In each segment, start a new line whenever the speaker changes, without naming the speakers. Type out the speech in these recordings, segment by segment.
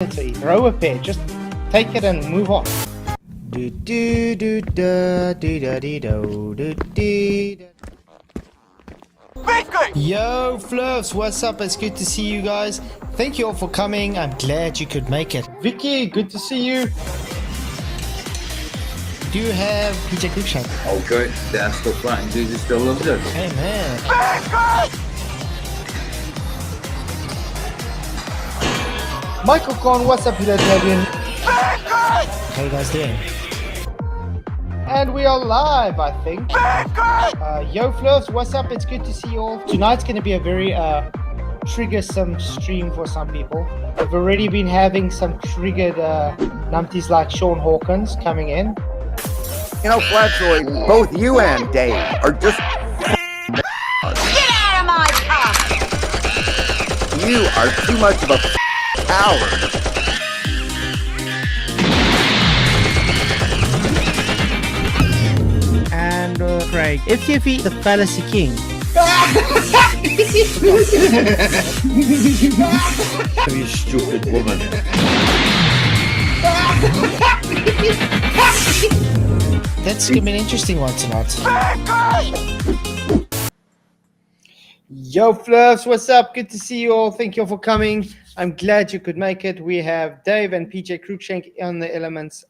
Throw a pair, just take it and move on. Yo, Fluffs, what's up? It's good to see you guys. Thank you all for coming. I'm glad you could make it. Vicky, good to see you. Do you have PJ Cruikshank?
Oh, good. That's still fine. Jesus still loves us.
Hey, man. Michael Corn, what's up, Heliocentric? How you guys doing? And we are live, I think. Yo, Fluffs, what's up? It's good to see you all. Tonight's going to be a very triggersome stream for some people. We've already been having some triggered numpties like Sean Hawkins coming in.
You know, Flatsoy, both you and Dave are just
Get out of my pocket!
you are too much of a coward.
And Craig, if you beat the fallacy king.
You stupid woman.
That's gonna be an interesting one tonight. Yo, Fluffs, what's up? Good to see you all. Thank you all for coming. I'm glad you could make it. We have Dave and PJ Cruikshank on the elements,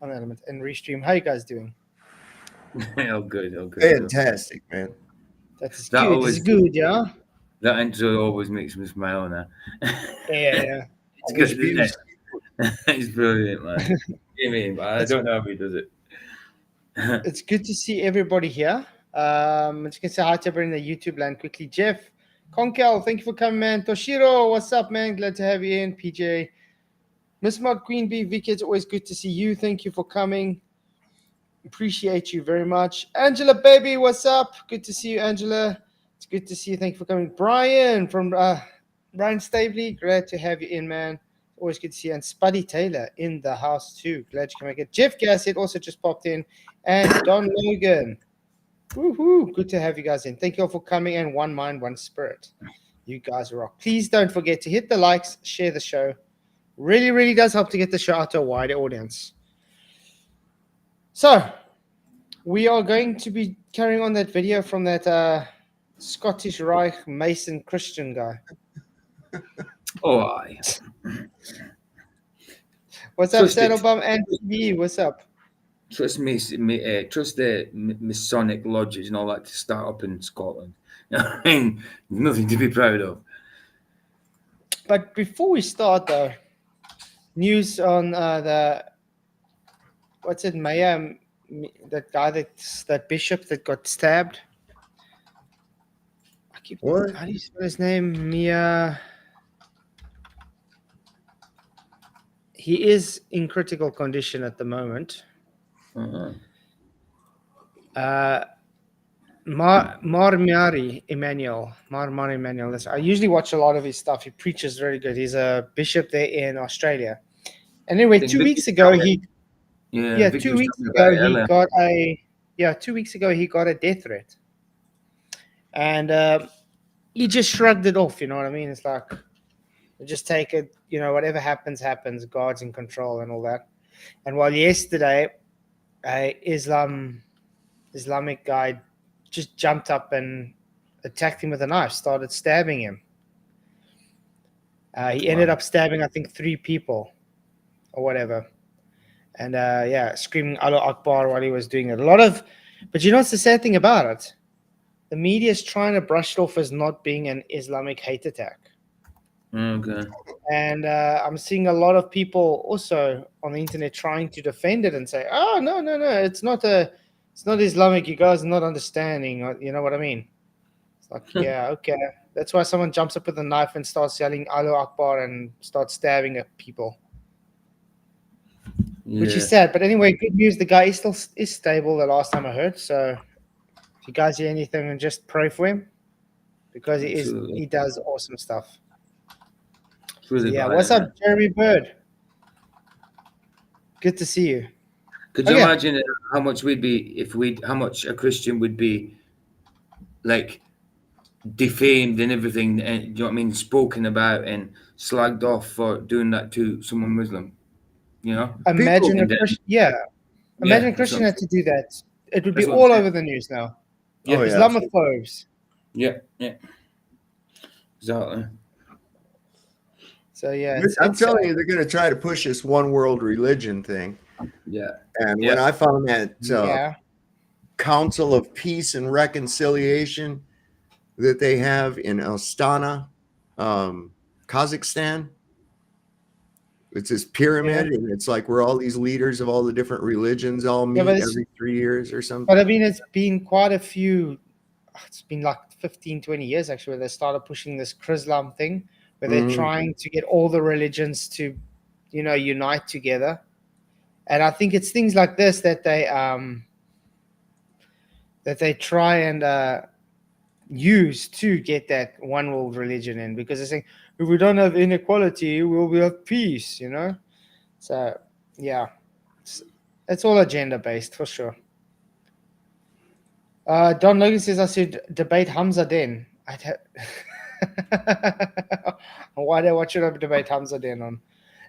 and Restream. How you guys doing?
Oh, good. Oh, good.
Fantastic, man.
That's
That
good.
always-
It's good, yeah.
That intro always makes me smile now.
Yeah.
It's good, isn't it? It's brilliant, man. You mean? I don't know how he does it.
It's good to see everybody here. Just gonna say hi to everyone in the YouTube land quickly. Jeff, Conkel, thank you for coming, man. Toshiro, what's up, man? Glad to have you in. PJ, Miss Mod, Queen Bee, Vicky, it's always good to see you. Thank you for coming. Appreciate you very much. Angela, baby, what's up? Good to see you, Angela. It's good to see you. Thank you for coming. Brian from Brian Stavely, glad to have you in, man. Always good to see you. And Spuddy Taylor in the house too. Glad you can make it. Jeff Gassett also just popped in. And Don Logan. Woohoo! Good to have you guys in. Thank you all for coming. And one mind, one spirit. You guys rock. Please don't forget to hit the likes, share the show. Really, really does help to get the show out to a wider audience. So, we are going to be carrying on that video from that Scottish Reich Mason Christian guy.
Oh, aye.
What's up,
Trust it.
Saddlebum and TV? What's up?
Trust me, trust the Masonic lodges and all that to start up in Scotland. I mean, nothing to be proud of.
But before we start, though, news on Mayor, that guy, that bishop that got stabbed.
What?
How do you spell his name? Mia. He is in critical condition at the moment.
Uh-huh.
Marmari Emmanuel. I usually watch a lot of his stuff. He preaches very good. He's a bishop there in Australia. And anyway, 2 weeks ago he got 2 weeks ago he got a death threat. And he just shrugged it off, you know what I mean? It's like, just take it, whatever happens, God's in control and all that. And while yesterday a Islamic guy just jumped up and attacked him with a knife, started stabbing him. He ended up stabbing, I think, 3 people or whatever. And screaming Allah Akbar while he was doing it. But you know what's the sad thing about it? The media is trying to brush it off as not being an Islamic hate attack.
Okay.
And I'm seeing a lot of people also on the internet trying to defend it and say, "Oh, no, it's not Islamic. You guys are not understanding." You know what I mean? It's like, yeah, okay. That's why someone jumps up with a knife and starts yelling "Allahu Akbar" and starts stabbing at people, which is sad. But anyway, good news. The guy is stable. The last time I heard. So if you guys hear anything, then just pray for him because he does awesome stuff. Yeah, what's up, Jeremy Bird? Good to see you.
Could you imagine how much we'd be how much a Christian would be like defamed and everything, and you know what I mean, spoken about and slagged off for doing that to someone Muslim. You know,
Imagine
And
a
then-
Christian. Yeah, imagine a
that's
Christian
what-
had to do that. It would be
That's what I'm
all
saying.
over the news now.
Yeah,
Oh, yeah.
Islamophobes.
yeah, exactly.
So yeah,
I'm telling you, they're going to try to push this one world religion thing.
Yeah,
And
Yeah.
when I found that
yeah.
Council of Peace and Reconciliation that they have in Astana, Kazakhstan, it's this pyramid, and it's like where all these leaders of all the different religions all meet
but it's-
every 3 years or something.
But I mean, it's been quite a few. It's been like 15, 20 years actually, where they started pushing this Chrislam thing, where they're
Mhm.
trying to get all the religions to, unite together. And I think it's things like this that they try and use to get that one world religion in, because they're saying if we don't have inequality, we'll have peace. So yeah, it's all agenda based for sure. Don Logan says I should debate Hamza Den. What should I debate Hamza Den on?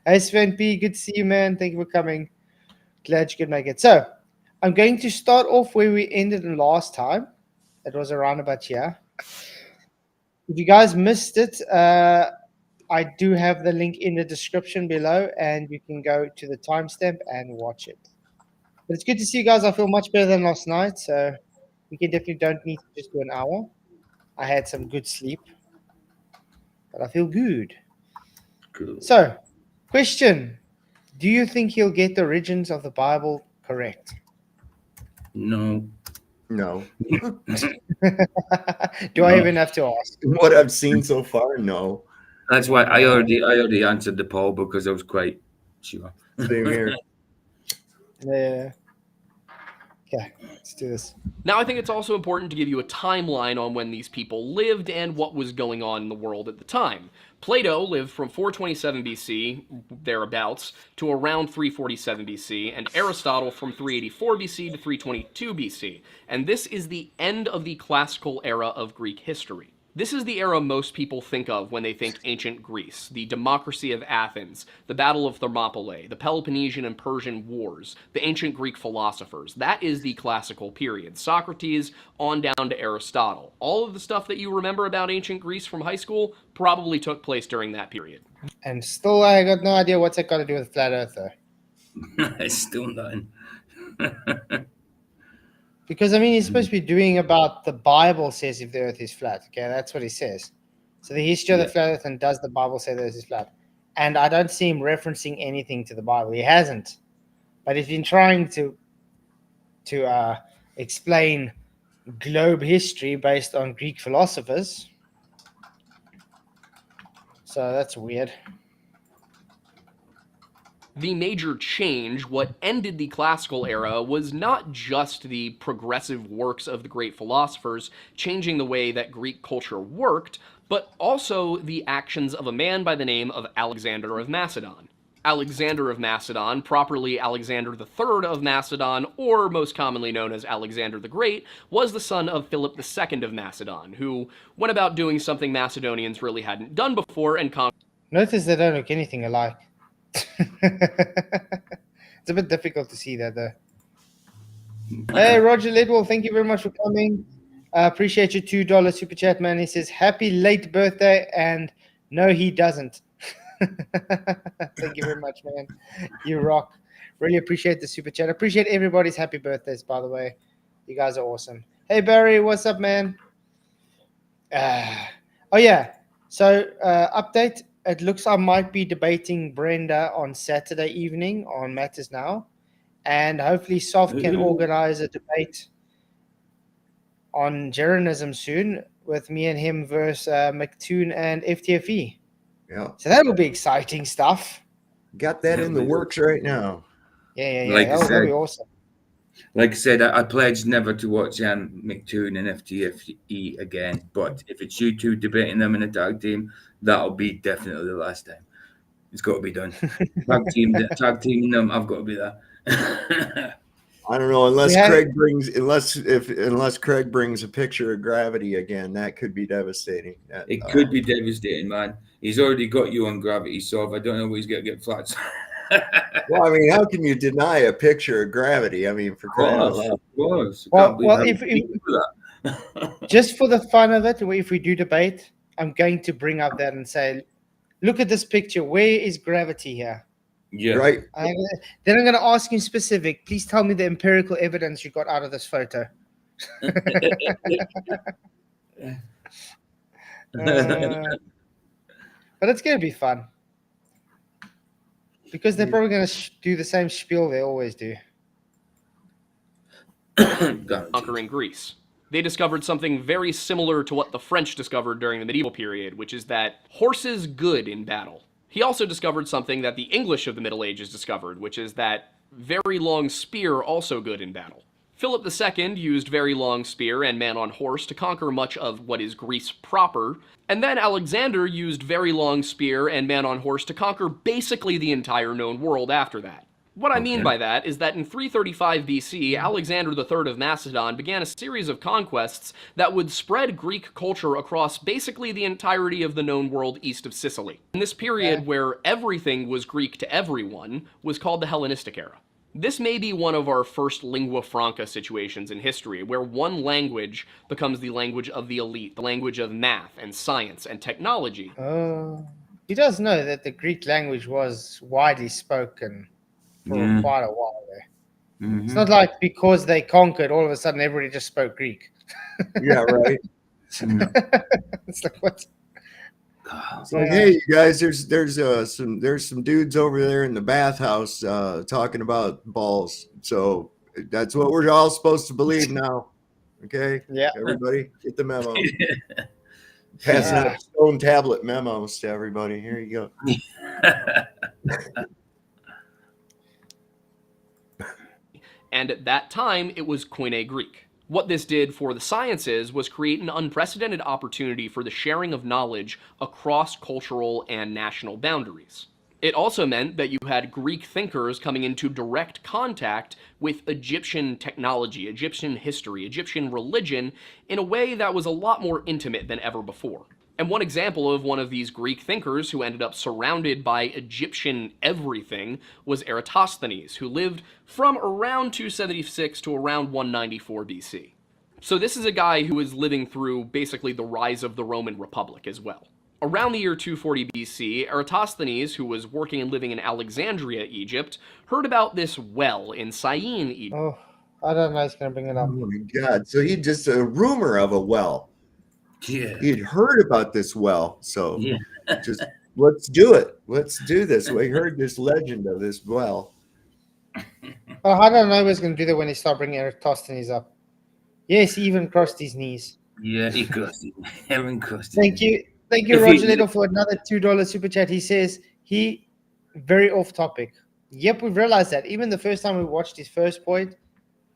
Hey Sven P, good to see you, man. Thank you for coming. Glad you could make it. So I'm going to start off where we ended last time. It was around about here. If you guys missed it, I do have the link in the description below, and you can go to the timestamp and watch it. But it's good to see you guys. I feel much better than last night, so we can definitely don't need to just do an hour. I had some good sleep, but I feel good.
cool.
So, question: do you think he'll get the origins of the Bible correct?
No,
No.
Do I
No.
even have to ask?
What I've seen so far, no.
that's why I already answered the poll because I was quite sure.
Same here.
Yeah. Okay, let's do this.
Now, I think it's also important to give you a timeline on when these people lived and what was going on in the world at the time. Plato lived from 427 BC, thereabouts, to around 347 BC, and Aristotle from 384 BC to 322 BC. And this is the end of the classical era of Greek history. This is the era most people think of when they think ancient Greece, the democracy of Athens, the Battle of Thermopylae, the Peloponnesian and Persian Wars, the ancient Greek philosophers. That is the classical period. Socrates on down to Aristotle. All of the stuff that you remember about ancient Greece from high school probably took place during that period.
And still, I got no idea what's it got to do with flat Earth, though.
It's still nothing.
Because, I mean, he's supposed to be doing about the Bible says if the Earth is flat. Okay, that's what he says. So the history of the flat Earth, and does the Bible say the Earth is flat? And I don't see him referencing anything to the Bible. He hasn't. But he's been trying to explain globe history based on Greek philosophers. So that's weird.
The major change, what ended the classical era, was not just the progressive works of the great philosophers changing the way that Greek culture worked, but also the actions of a man by the name of Alexander of Macedon. Alexander of Macedon, properly Alexander III of Macedon, or most commonly known as Alexander the Great, was the son of Philip II of Macedon, who went about doing something Macedonians really hadn't done before and conquered.
Notice they don't look anything alike. It's a bit difficult to see that, though. Hey, Roger Lidwell, thank you very much for coming. Appreciate your $2 super chat, man. He says, happy late birthday, and no, he doesn't. Thank you very much, man. You rock. Really appreciate the super chat. Appreciate everybody's happy birthdays, by the way. You guys are awesome. Hey, Barry, what's up, man? Oh, yeah. So, update. It looks I might be debating Brenda on Saturday evening on Matters Now. And hopefully Soft can organize a debate on Jeranism soon with me and him versus McToon and FTFE.
Yeah.
So that'll be exciting stuff.
Got that in the works right now.
Yeah.
Like I
That'll
said.
be awesome.
Like I said, I pledged never to watch McToon and FTFE again. But if it's you two debating them in a tag team, that'll be definitely the last time. It's got to be done. Tag teaming them, I've got to be there.
I don't know unless
Yeah.
Craig brings a picture of gravity again, that could be devastating.
It could be devastating, man. He's already got you on gravity, so if I don't know where he's going to get flats.
Well, I mean, how can you deny a picture of gravity? I mean, for crying out loud.
Of course.
Well,
if
just for the fun of it, if we do debate, I'm going to bring up that and say, look at this picture. Where is gravity here?
yeah,
Right?
Then I'm going to ask you specific. Please tell me the empirical evidence you got out of this photo. But it's going to be fun. Because they're probably going to do the same spiel they always do.
Conquering Greece. They discovered something very similar to what the French discovered during the medieval period, which is that horses good in battle. He also discovered something that the English of the Middle Ages discovered, which is that very long spear also good in battle. Philip II used very long spear and man on horse to conquer much of what is Greece proper, and then Alexander used very long spear and man on horse to conquer basically the entire known world after that. What I mean by that is that in 335 BC, Alexander III of Macedon began a series of conquests that would spread Greek culture across basically the entirety of the known world east of Sicily. And this period where everything was Greek to everyone was called the Hellenistic era. This may be one of our first lingua franca situations in history, where one language becomes the language of the elite, the language of math and science and technology.
He does know that the Greek language was widely spoken for quite a while there. It's not like because they conquered, all of a sudden everybody just spoke Greek.
Yeah, right.
It's like what?
It's like, hey, you guys, there's some dudes over there in the bathhouse talking about balls. So that's what we're all supposed to believe now. Okay?
Yeah.
Everybody, get the memo. Passing out stone tablet memos to everybody. Here you go.
And at that time, it was Koine Greek. What this did for the sciences was create an unprecedented opportunity for the sharing of knowledge across cultural and national boundaries. It also meant that you had Greek thinkers coming into direct contact with Egyptian technology, Egyptian history, Egyptian religion in a way that was a lot more intimate than ever before. And one example of one of these Greek thinkers who ended up surrounded by Egyptian everything was Eratosthenes, who lived from around 276 to around 194 BC. So this is a guy who is living through basically the rise of the Roman Republic as well. Around the year 240 BC, Eratosthenes, who was working and living in Alexandria, Egypt, heard about this well in Syene, Egypt.
Oh, I don't know. He's going to bring it up.
Oh my God! So he just a rumor of a well.
Yeah.
He'd heard about this well, so just let's do it. Let's do this. We heard this legend of this well.
Oh, I don't know who's going to do that when he started bringing Eratosthenes up. Yes, he even crossed his knees.
Yeah, he crossed it. Aaron crossed it.
Thank you, Roger Little, for another $2 super chat. He says he very off topic. Yep, we've realized that. Even the first time we watched his first point,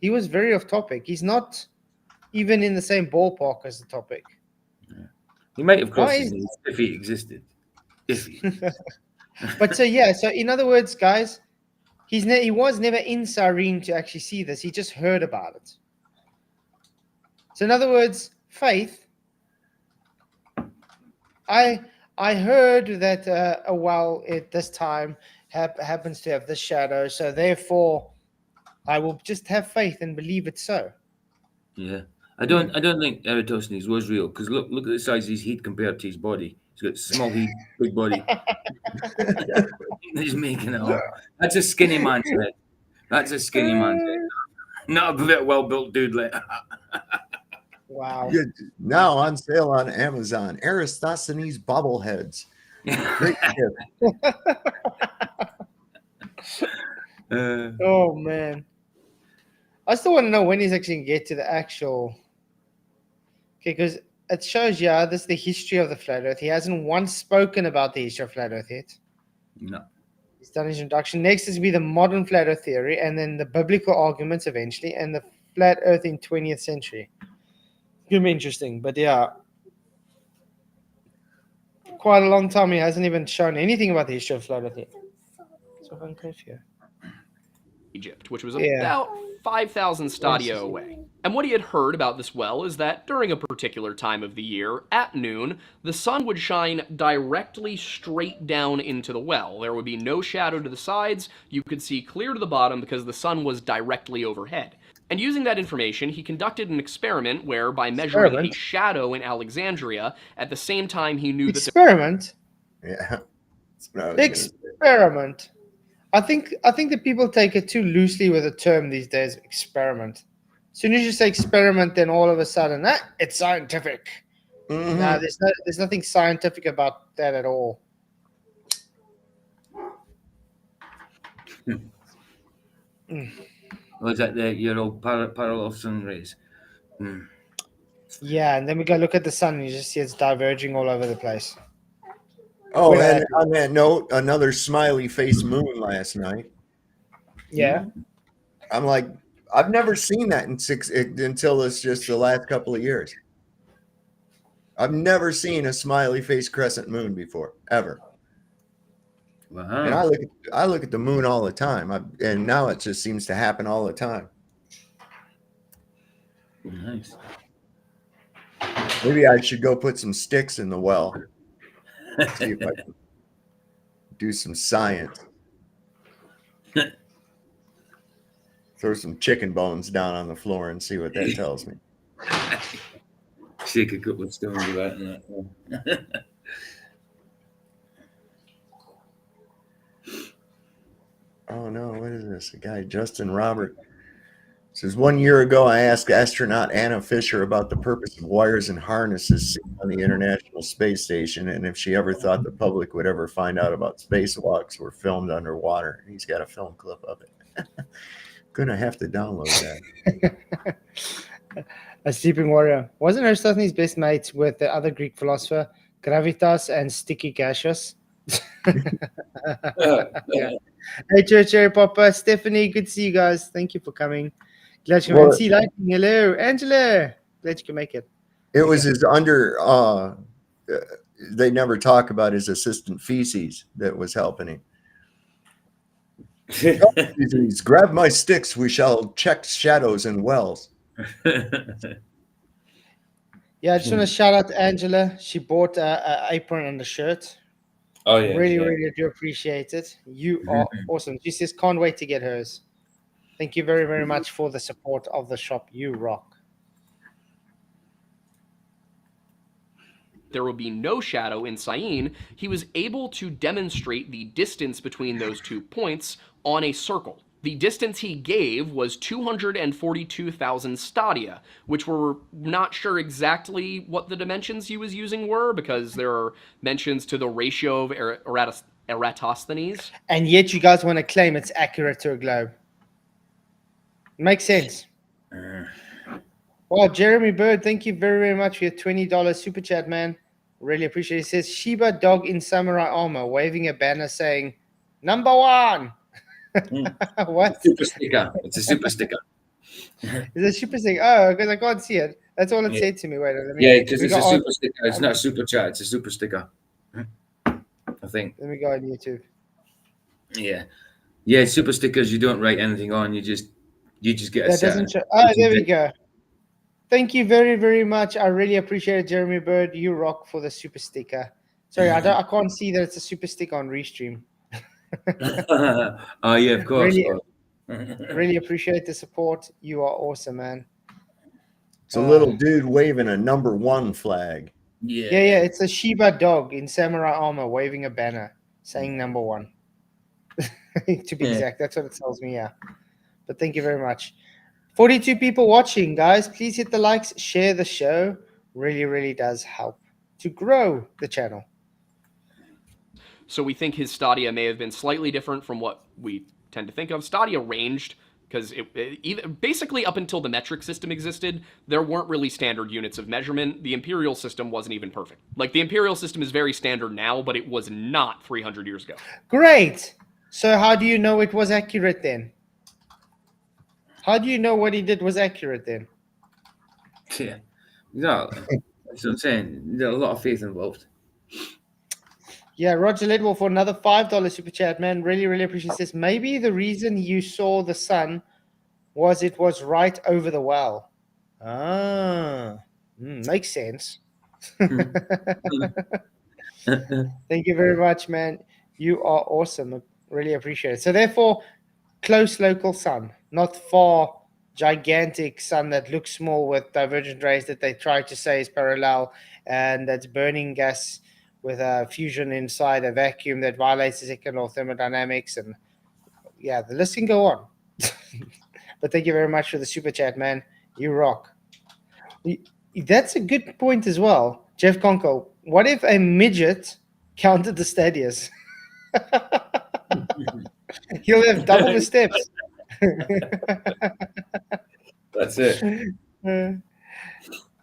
he was very off topic. He's not even in the same ballpark as the topic.
He might have crossed his knees if he existed.
But so in other words, guys, he was never in Cyrene to actually see this. He just heard about it. So in other words, faith. I heard that a well at this time happens to have this shadow, so therefore I will just have faith and believe it so. Yeah.
I don't think Eratosthenes was real, because look at the size of his head compared to his body. He's got small head, big body. He's making it up. That's a skinny man's head. That's a skinny man's head. Not a very well built dude like that.
Wow.
Now on sale on Amazon, Eratosthenes bobbleheads. Great tip.
Oh man. I still want to know when he's actually going to get to the actual. Okay, because it shows this is the history of the flat Earth. He hasn't once spoken about the history of flat Earth yet.
No.
He's done his introduction. Next is be the modern flat Earth theory, and then the biblical arguments eventually, and the flat Earth in 20th century. It's going to be interesting, but quite a long time he hasn't even shown anything about the history of flat Earth yet. So I'm confused.
Egypt, which was about 5,000 stadia away. And what he had heard about this well is that during a particular time of the year, at noon, the sun would shine directly straight down into the well. There would be no shadow to the sides. You could see clear to the bottom because the sun was directly overhead. And using that information, he conducted an experiment where, by measuring a shadow in Alexandria, at the same time he knew that...
Experiment?
Yeah.
Experiment. I think that people take it too loosely with the term these days, experiment. As soon as you say experiment, then all of a sudden, it's scientific.
Mhm.
No, there's nothing scientific about that at all.
Was that your old parallel sun rays? Mm.
Yeah, and then we go look at the sun and you just see it's diverging all over the place.
Oh,
We're
and
happy.
on that note, another smiley face moon last night.
Yeah.
I'm like, I've never seen that until it's just the last couple of years. I've never seen a smiley face crescent moon before, ever.
Wow.
And I look at the moon all the time, and now it just seems to happen all the time.
Nice.
Maybe I should go put some sticks in the well. See if I can do some science. Throw some chicken bones down on the floor and see what that tells me.
Shake a couple of stones about that.
Oh no, what is this? A guy, Justin Robert, says 1 year ago I asked astronaut Anna Fisher about the purpose of wires and harnesses seen on the International Space Station and if she ever thought the public would ever find out about spacewalks were filmed underwater. He's got a film clip of it. Gonna have to download that.
A sleeping warrior. Wasn't Eratosthenes best mates with the other Greek philosopher, Gravitas and Sticky Cassius? Yeah. Hey, Cherry Popper, Stephanie, good to see you guys. Thank you for coming. Glad you can see lighting. Hello, Angela. Glad you can make it.
It was his they never talk about his assistant feces that was helping him. He's grab my sticks, we shall check shadows and wells.
Yeah, I just want to shout out to Angela. She bought an apron and a shirt.
Oh yeah,
Really do appreciate it. You are awesome. She says, can't wait to get hers. Thank you very, very much for the support of the shop. You rock.
There would be no shadow in Syene, he was able to demonstrate the distance between those 2 points on a circle. The distance he gave was 242,000 stadia, which we're not sure exactly what the dimensions he was using were, because there are mentions to the ratio of Eratosthenes.
And yet you guys want to claim it's accurate to a globe. Makes sense. Well, Jeremy Bird, thank you very, very much for your $20 super chat, man. Really appreciate it. It says, Shiba dog in samurai armor, waving a banner saying, number one. What?
Super sticker. It's a super sticker.
Is it super sticker? Oh, because I can't see it. That's all it said to me. Wait, let me.
Yeah, because it's a super sticker. It's not a super chat. It's a super sticker. I think.
Let me go on YouTube.
Yeah. Super stickers. You don't write anything on. You just get a
That
set.
doesn't show. Oh, there we go. Thank you very, very much. I really appreciate it, Jeremy Bird. You rock for the super sticker. Sorry, I can't see that it's a super sticker on Restream.
Oh yeah, of course.
Really appreciate the support. You are awesome, man.
It's a little dude waving a number one flag.
Yeah. It's a Shiba dog in samurai armor waving a banner saying number one. To be exact, that's what it tells me. Yeah. But thank you very much. 42 people watching, guys. Please hit the likes, share the show. Really, really does help to grow the channel.
So we think his stadia may have been slightly different from what we tend to think of. Stadia ranged, because basically up until the metric system existed, there weren't really standard units of measurement. The imperial system wasn't even perfect. Like, the imperial system is very standard now, but it was not 300 years ago.
Great. So how do you know it was accurate then? How do you know what he did was accurate then?
Yeah. No, that's what I'm saying. There's a lot of faith involved.
Yeah, Roger Ledwell for another $5 super chat, man. Really, really appreciate this. Maybe the reason you saw the sun was right over the well. Makes sense. Thank you very much, man. You are awesome. Really appreciate it. So therefore, close local sun, not far gigantic sun that looks small with divergent rays that they try to say is parallel, and that's burning gas with a fusion inside a vacuum that violates the second law of thermodynamics. And yeah, the list can go on. But thank you very much for the super chat, man. You rock. That's a good point as well. Jeff Conkle, what if a midget counted the stadias? He'll have double the steps.
That's it.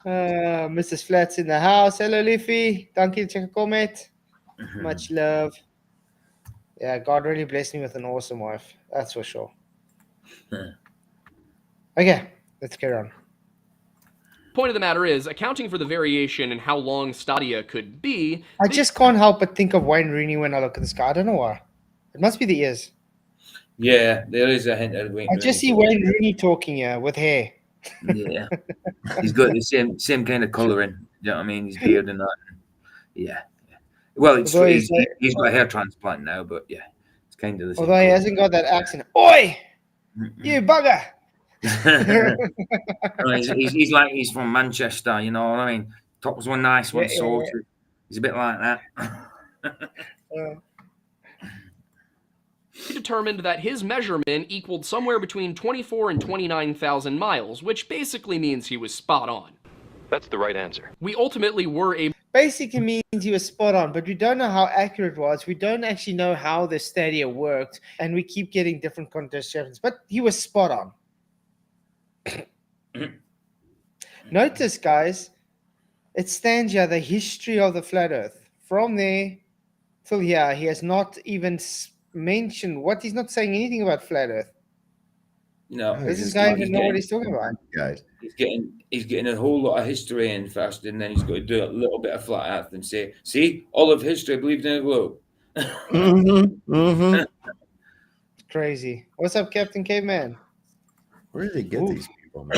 Mrs. Flats in the house. Hello, Leafy. Dankie, check a comment. Much love. Yeah, God really blessed me with an awesome wife. That's for sure. Okay, let's carry on.
Point of the matter is, accounting for the variation in how long stadia could be,
I just can't help but think of Wayne Rooney when I look at the sky. I don't know why. It must be the ears.
Yeah, there is a hint of Wayne.
I just see Wayne Rooney talking here with hair.
Yeah, he's got the same kind of colouring. You know what I mean? His beard and that. Yeah. Well, he's got a hair transplant now, but yeah, it's kind of the same.
Although he hasn't got that accent. Oi, you bugger!
he's like he's from Manchester. You know what I mean? Top one nice, one salty. Yeah. He's a bit like that.
He determined that his measurement equaled somewhere between 24 and 29,000 miles, which basically means he was spot on.
That's the right answer.
We ultimately were able...
Basically means he was spot on, but we don't know how accurate it was. We don't actually know how the stadia worked, and we keep getting different contestations, but he was spot on. Notice, guys, it stands here, the history of the flat earth. From there till here, he has not even mentioned what he's not saying anything about flat earth.
No,
does this guy even know what he's talking about?
Guys,
he's getting a whole lot of history in first, and then he's got to do a little bit of flat earth and say, see, all of history believed in a globe.
Crazy. What's up, Captain Caveman?
Where do they get these people, man?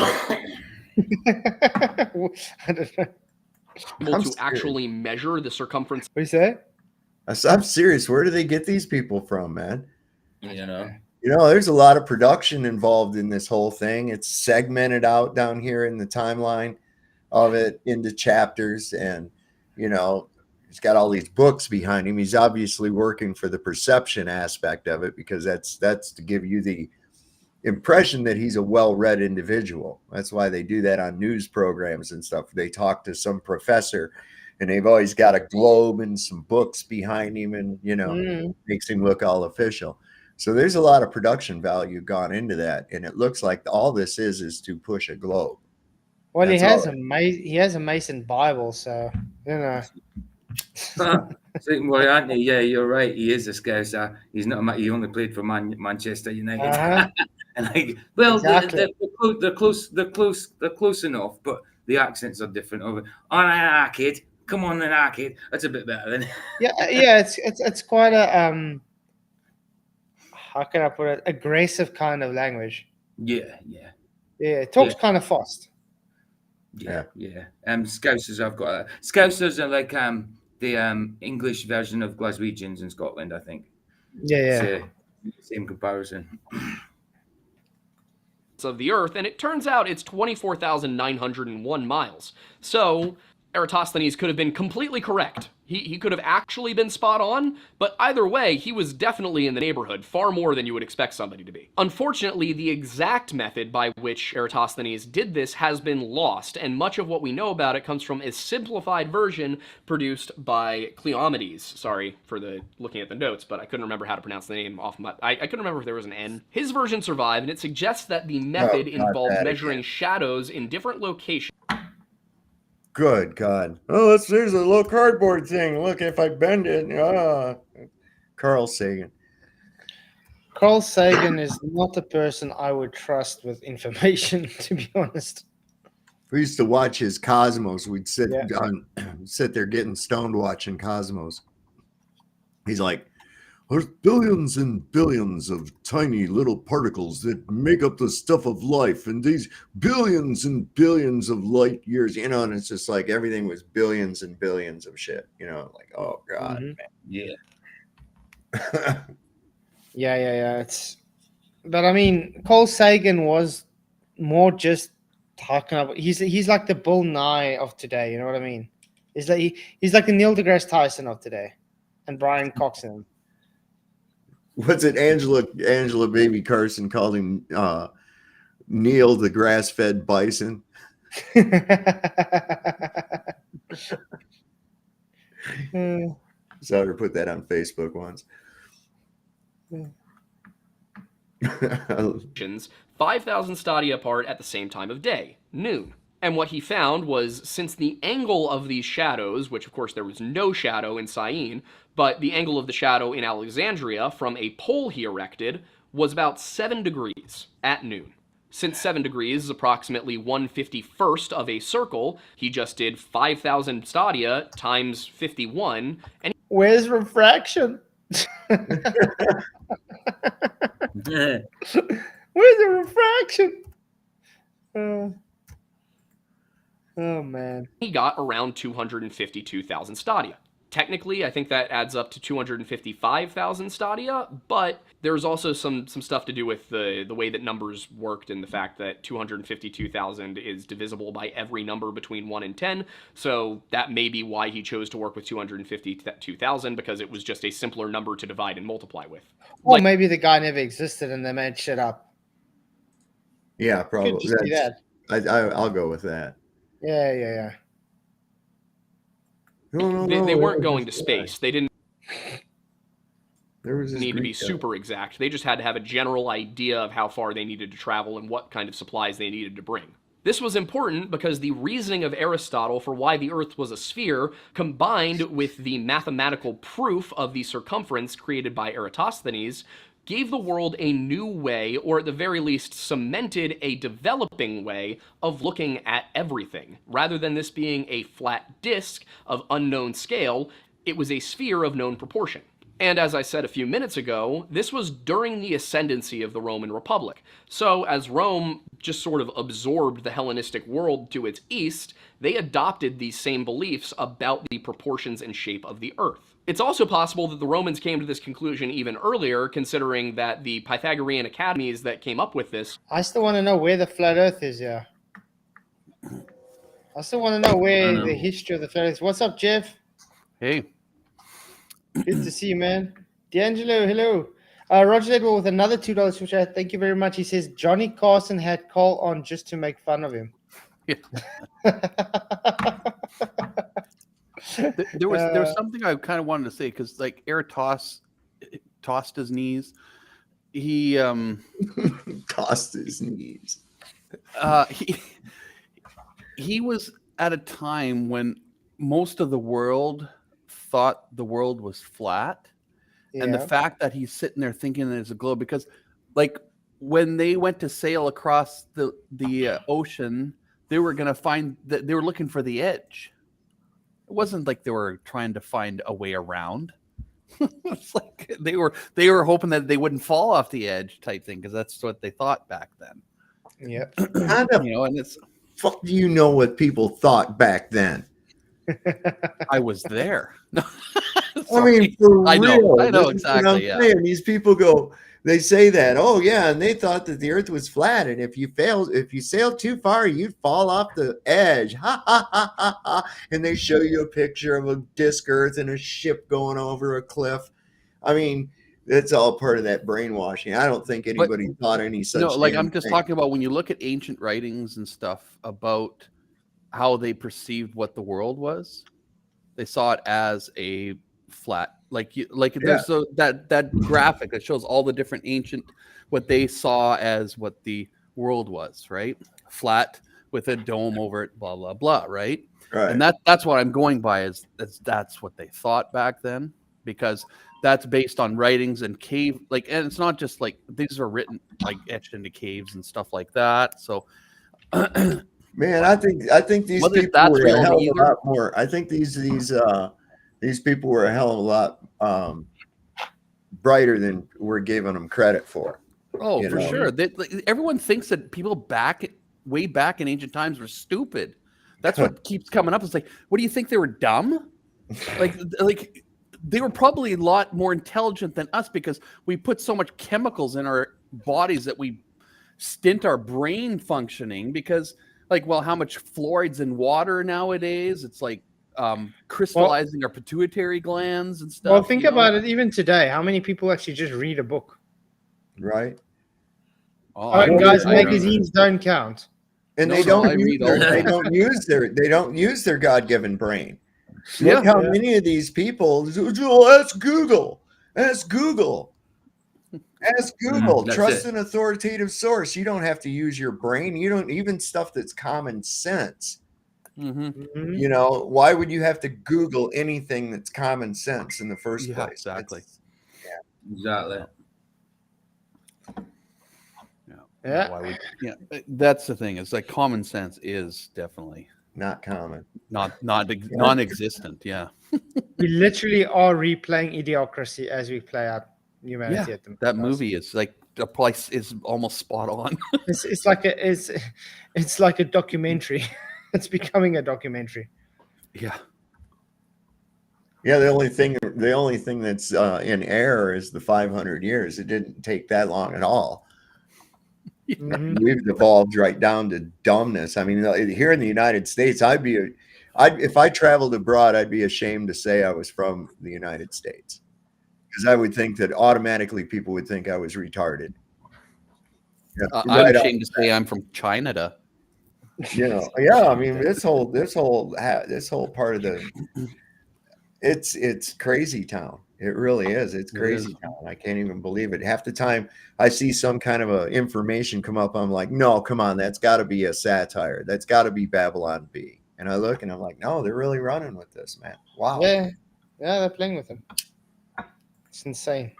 I don't know.
Able to actually measure the circumference.
What do you say?
I'm serious. Where do they get these people from, man?
You know,
there's a lot of production involved in this whole thing. It's segmented out down here in the timeline of it into chapters, and he's got all these books behind him. He's obviously working for the perception aspect of it, because that's to give you the impression that he's a well-read individual. That's why they do that on news programs and stuff. They talk to some professor, and they've always got a globe and some books behind him, and makes him look all official. So there's a lot of production value gone into that, and it looks like all this is to push a globe.
Well, he has a Mason Bible, so
well, aren't he? Yeah, you're right. He is a Scouser. He's not. He only played for Manchester United. And exactly. they're close enough, but the accents are different. Over on an arcade. Come on, an arcade. That's a bit better than.
Yeah. It's quite a how can I put it? Aggressive kind of language.
Yeah.
It talks kind of fast.
Yeah. Scousers, I've got. Scousers are like the English version of Glaswegians in Scotland, I think.
Yeah.
Same comparison.
Of the Earth, and it turns out it's 24,901 miles. So Eratosthenes could have been completely correct. He could have actually been spot on, but either way, he was definitely in the neighborhood, far more than you would expect somebody to be. Unfortunately, the exact method by which Eratosthenes did this has been lost, and much of what we know about it comes from a simplified version produced by Cleomedes. Sorry for looking at the notes, but I couldn't remember how to pronounce the name off my... I couldn't remember if there was an N. His version survived, and it suggests that the method involved measuring shadows in different locations.
Good God. Oh, there's a little cardboard thing. Look, if I bend it. Carl Sagan.
Carl Sagan is not a person I would trust with information, to be honest.
We used to watch his Cosmos. We'd sit there getting stoned watching Cosmos. He's like, There's billions and billions of tiny little particles that make up the stuff of life, and these billions and billions of light years, and it's just like everything was billions and billions of shit, like, oh God, man.
Yeah.
Yeah. But I mean, Carl Sagan was more just talking about. He's like the Bill Nye of today. You know what I mean? He's like the Neil deGrasse Tyson of today, and Brian Coxon.
What's it? Angela Baby Carson called him Neil the grass-fed bison. Saw her put that on Facebook once.
5,000 stadia apart at the same time of day, noon. And what he found was, since the angle of these shadows, which of course there was no shadow in Syene, but the angle of the shadow in Alexandria from a pole he erected was about 7 degrees at noon. Since 7 degrees is approximately 1/51st of a circle, he just did 5,000 stadia times 51. And
where's refraction? Where's the refraction? Oh man.
He got around 252,000 stadia. Technically, I think that adds up to 255,000 stadia, but there's also some stuff to do with the way that numbers worked and the fact that 252,000 is divisible by every number between 1 and 10, so that may be why he chose to work with 252,000, because it was just a simpler number to divide and multiply with.
Well, maybe the guy never existed and they made shit up.
Yeah, probably.
Could just be that.
I'll go with that.
Yeah.
No,
they weren't going to space. They didn't need to be
guy.
super exact. They just had to have a general idea of how far they needed to travel and what kind of supplies they needed to bring. This was important because the reasoning of Aristotle for why the Earth was a sphere, combined with the mathematical proof of the circumference created by Eratosthenes, gave the world a new way, or at the very least cemented a developing way of looking at everything. Rather than this being a flat disk of unknown scale, it was a sphere of known proportion. And as I said a few minutes ago, this was during the ascendancy of the Roman Republic. So as Rome just sort of absorbed the Hellenistic world to its east, they adopted these same beliefs about the proportions and shape of the Earth. It's also possible that the Romans came to this conclusion even earlier, considering that the Pythagorean academies that came up with this...
I still want to know where the flat Earth is, yeah. I still want to know where the history of the flat Earth is. What's up, Jeff?
Hey.
Good to see you, man. D'Angelo, hello. Roger Ledwell with another $2 super chat. Thank you very much. He says Johnny Carson had Cole on just to make fun of him.
Yeah. There was something I kind of wanted to say, because like Eratosthenes tossed his knees. He
tossed his knees.
He was at a time when most of the world thought the world was flat. Yeah. And the fact that he's sitting there thinking that it's a globe, because like when they went to sail across the ocean, they were going to find that they were looking for the edge. It wasn't like they were trying to find a way around. It's like they were hoping that they wouldn't fall off the edge type thing, because that's what they thought back then.
Yep.
And it's
fuck. Do you know what people thought back then?
I was there.
I mean, for
I
real.
know exactly. Yeah.
Saying. These people go, they say that, oh yeah, and they thought that the Earth was flat, and if you sailed too far, you'd fall off the edge. Ha ha ha ha ha! And they show you a picture of a disc Earth and a ship going over a cliff. I mean, it's all part of that brainwashing. I don't think anybody thought any such.
No, like I'm just talking about when you look at ancient writings and stuff about how they perceived what the world was. They saw it as a flat, there's that graphic that shows all the different ancient, what they saw as what the world was, right? Flat with a dome over it, blah blah blah, right? And that's what I'm going by, is that's what they thought back then, because that's based on writings and cave, and it's not just like these are written etched into caves and stuff like that. So
man, I think these people were a hell of a lot more. I think these people were a hell of a lot brighter than we're giving them credit for.
Oh, for sure. Everyone thinks that people way back in ancient times were stupid. That's what keeps coming up. It's like, what do you think, they were dumb? like they were probably a lot more intelligent than us, because we put so much chemicals in our bodies that we stint our brain functioning, because how much fluoride's in water nowadays? It's like crystallizing our pituitary glands and stuff.
Well, think about it. Even today, how many people actually just read a book?
Right.
Guys, magazines don't count.
And they don't use their God-given brain. Look how many of these people, ask Google. Ask Google. Ask Google. Trust an authoritative source. You don't have to use your brain. You don't, even stuff that's common sense. You know, why would you have to Google anything that's common sense in the first place?
Exactly.
Exactly.
That's the thing. It's like common sense is definitely
not common,
non-existent. Yeah.
We literally are replaying Idiocracy as we play out humanity at the moment.
That movie is like the place is almost spot on.
it's like a documentary. It's becoming a documentary.
Yeah.
Yeah, the only thing that's in error is the 500 years. It didn't take that long at all. We've evolved right down to dumbness. I mean, here in the United States, if I traveled abroad, I'd be ashamed to say I was from the United States, because I would think that automatically people would think I was retarded.
I'm ashamed to say I'm from China.
I mean, this whole part of the, it's crazy town. It really is. It's crazy town. I can't even believe it. Half the time I see some kind of information come up, I'm like, no, come on, that's got to be a satire. That's got to be Babylon B. And I look and I'm like, no, they're really running with this, man. Wow.
Yeah, they're playing with them. It's insane.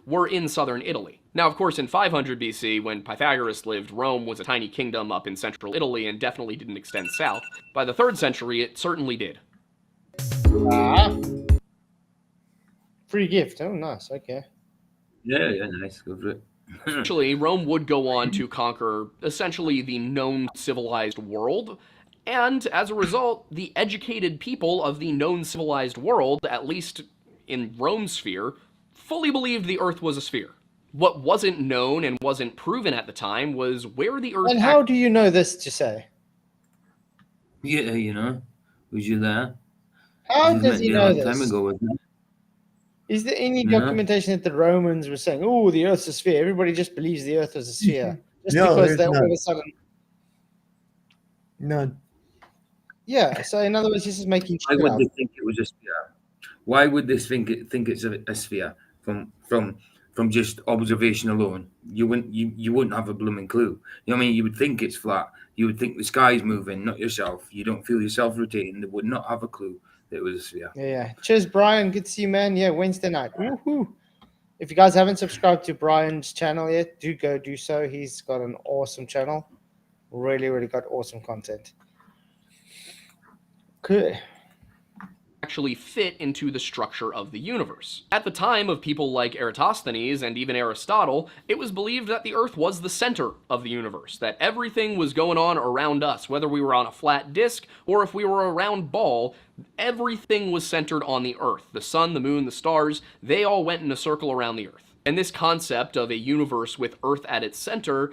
Were in southern Italy. Now, of course, in 500 BC, when Pythagoras lived, Rome was a tiny kingdom up in central Italy and definitely didn't extend south. By the 3rd century, it certainly did.
Free gift. Oh, nice. Okay.
Yeah, nice. Go for it.
Actually, Rome would go on to conquer essentially the known civilized world, and as a result, the educated people of the known civilized world, at least in Rome's sphere, fully believed the Earth was a sphere. What wasn't known and wasn't proven at the time was where the Earth...
And how do you know this to say?
Yeah, was you there?
How does he know this?
Time ago, wasn't it?
Is there any documentation that the Romans were saying, oh, the Earth's a sphere? Everybody just believes the Earth is a sphere. Just because they're all of a sudden...
None.
Yeah, so in other words, this is making...
Why would they think it was a sphere? Why would they think it's a sphere from just observation alone? You wouldn't have a blooming clue. You know what I mean? You would think it's flat. You would think the sky's moving, not yourself. You don't feel yourself rotating. They would not have a clue that it was a sphere.
Yeah. Cheers, Brian. Good to see you, man. Yeah, Wednesday night. Woohoo. If you guys haven't subscribed to Brian's channel yet, do so. He's got an awesome channel. Really, really got awesome content. Good.
Actually fit into the structure of the universe. At the time of people like Eratosthenes and even Aristotle, it was believed that the Earth was the center of the universe, that everything was going on around us, whether we were on a flat disk or if we were a round ball, everything was centered on the Earth. The sun, the moon, the stars, they all went in a circle around the Earth. And this concept of a universe with Earth at its center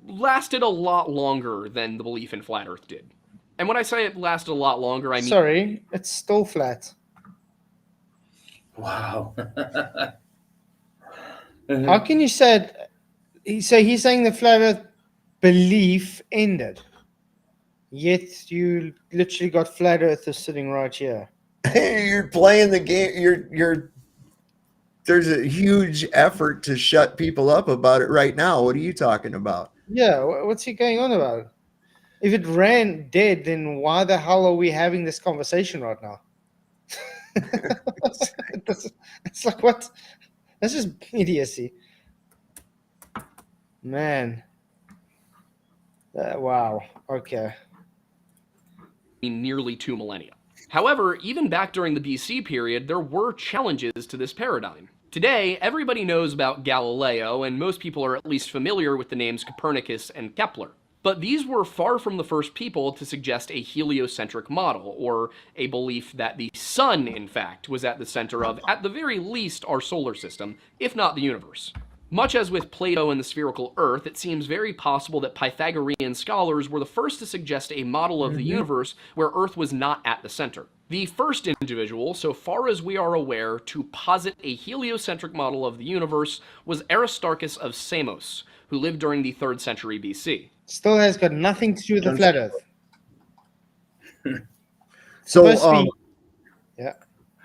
lasted a lot longer than the belief in flat Earth did. And when I say it lasted a lot longer, I mean...
Sorry, it's still flat.
Wow.
How can you say it? So he's saying the flat Earth belief ended. Yet you literally got flat earthers sitting right here.
You're playing the game. There's a huge effort to shut people up about it right now. What are you talking about?
Yeah, what's he going on about? If it ran dead, then why the hell are we having this conversation right now? It's like, what? That's just idiocy. Man. Wow. Okay.
Nearly 2 millennia. However, even back during the BC period, there were challenges to this paradigm. Today, everybody knows about Galileo, and most people are at least familiar with the names Copernicus and Kepler. But these were far from the first people to suggest a heliocentric model, or a belief that the sun, in fact, was at the center of, at the very least, our solar system, if not the universe. Much as with Plato and the spherical Earth, it seems very possible that Pythagorean scholars were the first to suggest a model of the universe where Earth was not at the center. The first individual, so far as we are aware, to posit a heliocentric model of the universe was Aristarchus of Samos, who lived during the 3rd century BC.
Still has got nothing to do with the flat Earth.
So,
yeah.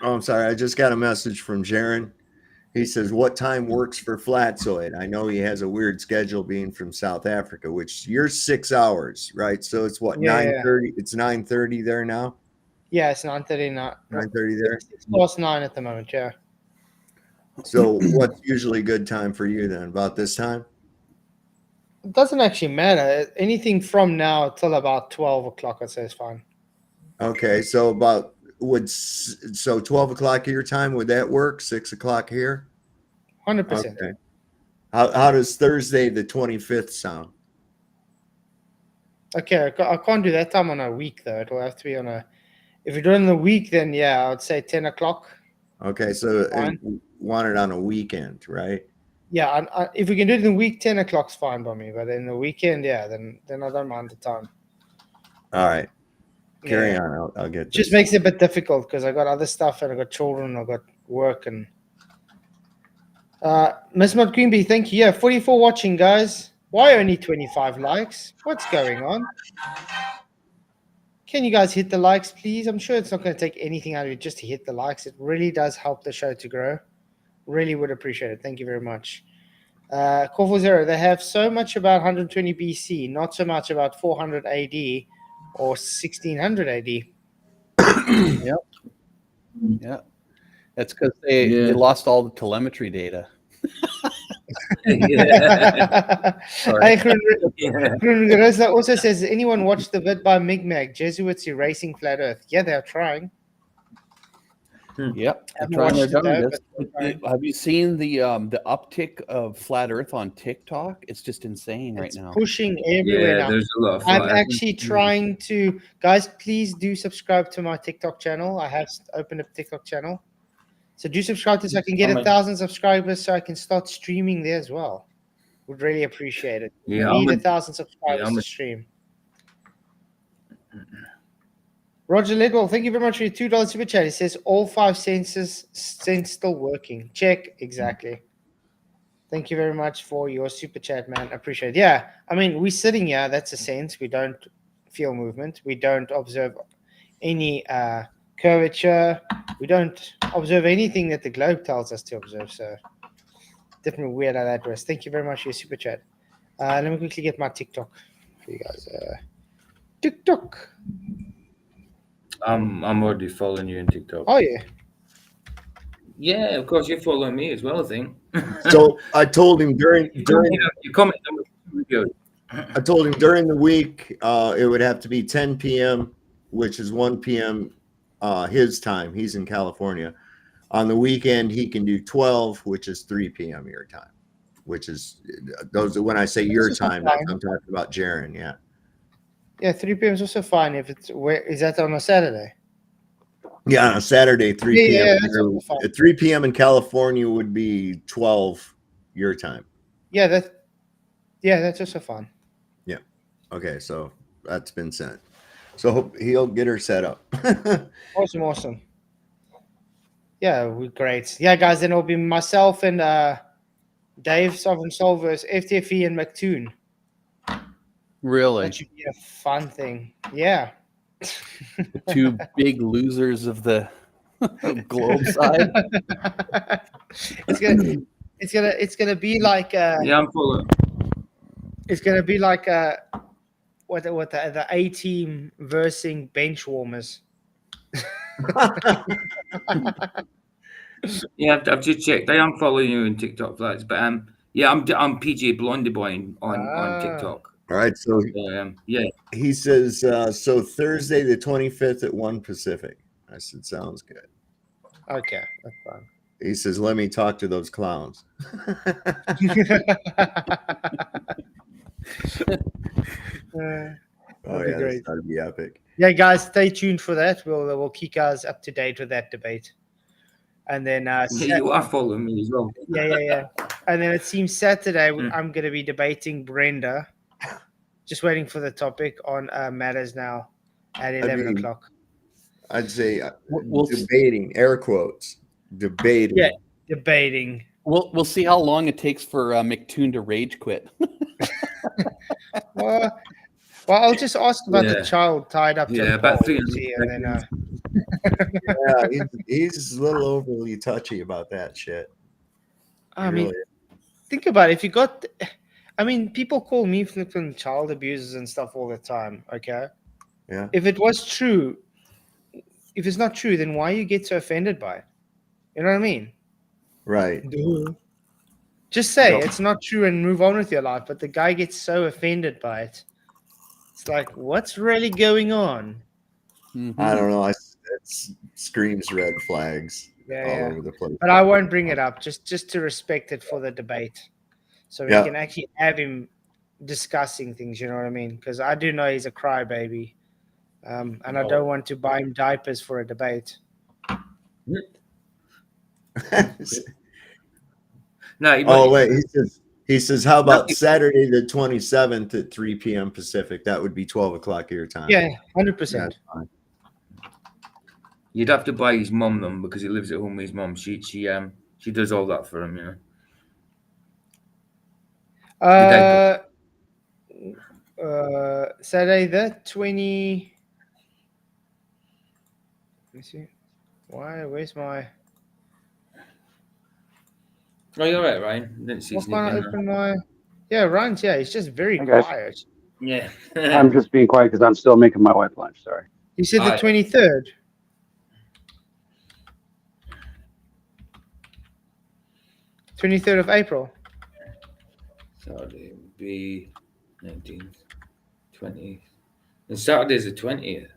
Oh, I'm sorry. I just got a message from Jaron. He says, what time works for Flatzoid? I know he has a weird schedule being from South Africa, which you're 6 hours, right? So it's what, 9:30? It's 9:30 there now?
Yeah, it's 9:30 now.
9:30 there?
It's past 9 at the moment, yeah.
So what's usually good time for you then? About this time?
It doesn't actually matter. Anything from now till about 12 o'clock, I'd say is fine.
Okay, so 12 o'clock your time, would that work? 6 o'clock here?
100%.
Okay. How does Thursday the 25th sound?
Okay, I can't do that time on a week though. It'll have to be on a. If you're doing the week, then yeah, I'd say 10 o'clock.
Okay, so want it on a weekend, right?
Yeah, if we can do it in the week, 10 o'clock's fine by me. But in the weekend, yeah, then I don't mind the time.
All right. Carry on. I'll get this.
Just makes it a bit difficult because I got other stuff and I got children, I got work and. Miss Queenbee, thank you. Yeah, 44 watching, guys. Why only 25 likes? What's going on? Can you guys hit the likes, please? I'm sure it's not going to take anything out of it just to hit the likes. It really does help the show to grow. Really would appreciate it. Thank you very much. Call for Zero. They have so much about 120 BC, not so much about 400 AD or 1600 AD.
Yep. Yeah. That's because they lost all the telemetry data.
Hey, Rosa also says, anyone watch the vid by Mi'kmaq, Jesuits erasing flat Earth? Yeah, they're trying.
Yep. Have you seen the uptick of flat Earth on TikTok? It's just insane right now.
Pushing everywhere now.
There's a lot of
I'm actually trying to, guys, please do subscribe to my TikTok channel. I have opened a TikTok channel. So do subscribe to so I can get 1,000 subscribers so I can start streaming there as well. Would really appreciate it.
Yeah,
We need 1,000 subscribers to stream. Roger Lidwell, thank you very much for your $2 super chat. It says all 5 senses still working. Check, exactly. Thank you very much for your super chat, man. Appreciate it. Yeah, I mean, we're sitting here. That's a sense. We don't feel movement. We don't observe any curvature. We don't observe anything that the globe tells us to observe. So definitely weird how that was. Thank you very much for your super chat. Let me quickly get my TikTok for you guys. TikTok.
I'm already following you on TikTok.
Oh yeah.
Yeah, of course you're following me as well, I think.
So I told him during
you comment on the video.
I told him during the week it would have to be 10 p.m., which is 1 p.m. His time. He's in California. On the weekend, he can do 12, which is 3 p.m. your time. Which is those. When I say your time, I'm talking about Jaron. Yeah.
Yeah, 3 p.m. is also fine. If it's is that on a Saturday?
Yeah, on a Saturday, 3 p.m.
Yeah,
at 3 p.m. in California would be 12 your time.
Yeah, that's also fine.
Yeah. Okay, so that's been sent. So he'll get her set up.
Awesome. Yeah, we're great. Yeah, guys, then it'll be myself and Dave, Sovereign Soul versus FTFE and McToon.
Really?
That should be a fun thing. Yeah.
The 2 big losers of the globe side.
It's gonna be like
yeah, I'm following.
It's gonna be like the A team versus bench warmers.
Yeah, I've just checked. I am following you on TikTok, Flats, but yeah, I'm PJ Blondie Boy on TikTok.
All right, so
yeah,
he says so Thursday the 25th at 1 Pacific. I said, sounds good.
Okay, that's fine.
He says, let me talk to those clowns. Oh,
be
yeah,
great.
that'd be epic.
Yeah, guys, stay tuned for that. We'll keep guys up to date with that debate. And then
You are following me as well.
yeah. And then it seems Saturday I'm going to be debating Brenda. Just waiting for the topic on Matters Now at 11 o'clock.
I'd say
We'll-
debating, air quotes, debating.
Yeah, debating.
We'll see how long it takes for McToon to rage quit.
Well, I'll just ask about the child tied up to the
about
pole,
300
see, and then
Yeah, he's a little overly touchy about that shit.
I mean, think about it. If you got, I mean, people call me flipping child abusers and stuff all the time. Okay.
Yeah.
If it was true, if it's not true, then why you get so offended by it? You know what I mean?
Right.
Just say it's not true and move on with your life. But the guy gets so offended by it. It's like, what's really going on?
Mm-hmm.
I don't know. It screams red flags all over the place.
But I won't bring it up just to respect it for the debate. So we can actually have him discussing things, you know what I mean? Because I do know he's a crybaby. And I don't want to buy him diapers for a debate.
No.
Wait. He says, how about Saturday the 27th at 3 p.m. Pacific? That would be 12 o'clock your time.
Yeah, 100%.
You'd have to buy his mum them because he lives at home with his mum. She does all that for him, you know.
Saturday the 20. Let me see. Where's my?
Oh, you're right, Ryan. Didn't see his name.
Open my. Yeah, Ryan's. Yeah, he's just very quiet.
Yeah.
I'm just being quiet because I'm still making my wife lunch. Sorry.
You said the 23rd. 23rd of April.
Saturday would be 19th, 20th. And Saturday's the 20th.